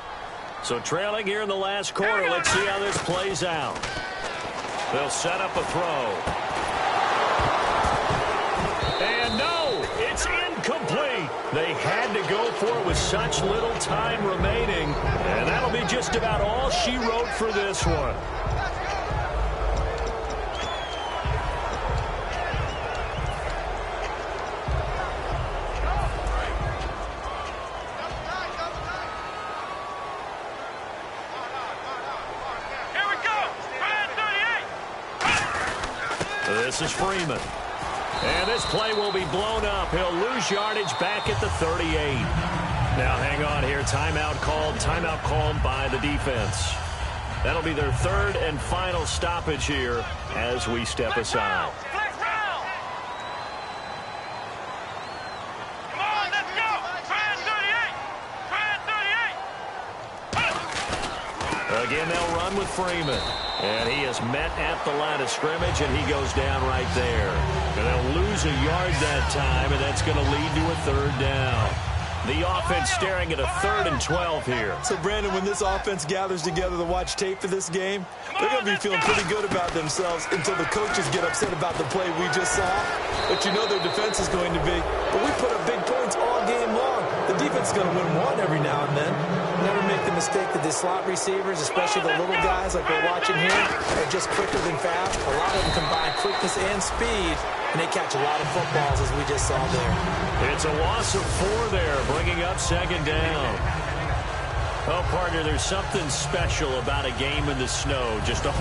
So trailing here in the last quarter, let's see how this plays out. They'll set up a throw. And no, it's incomplete. They had to go for it with such little time remaining. And that'll be just about all she wrote for this one. This is Freeman. And this play will be blown up. He'll lose yardage back at the 38. Now hang on here. Timeout called by the defense. That'll be their 3rd and final stoppage here as we step aside. Come on, let's go. Try 38. Again, they'll run with Freeman. And he is met at the line of scrimmage, and he goes down right there. And they'll lose a yard that time, and that's going to lead to a 3rd down. The offense staring at a 3rd and 12 here. So, Brandon, when this offense gathers together to watch tape for this game, they're going to be feeling pretty good about themselves until the coaches get upset about the play we just saw. But you know their defense is going to be. But we put up big points all game long. The defense is going to win one every now and then. Never make the mistake that the slot receivers, especially the little guys like we're watching here, are just quicker than fast. A lot of them combine quickness and speed, and they catch a lot of footballs, as we just saw there. It's a loss of 4 there, bringing up 2nd down. Oh, partner, there's something special about a game in the snow. Just a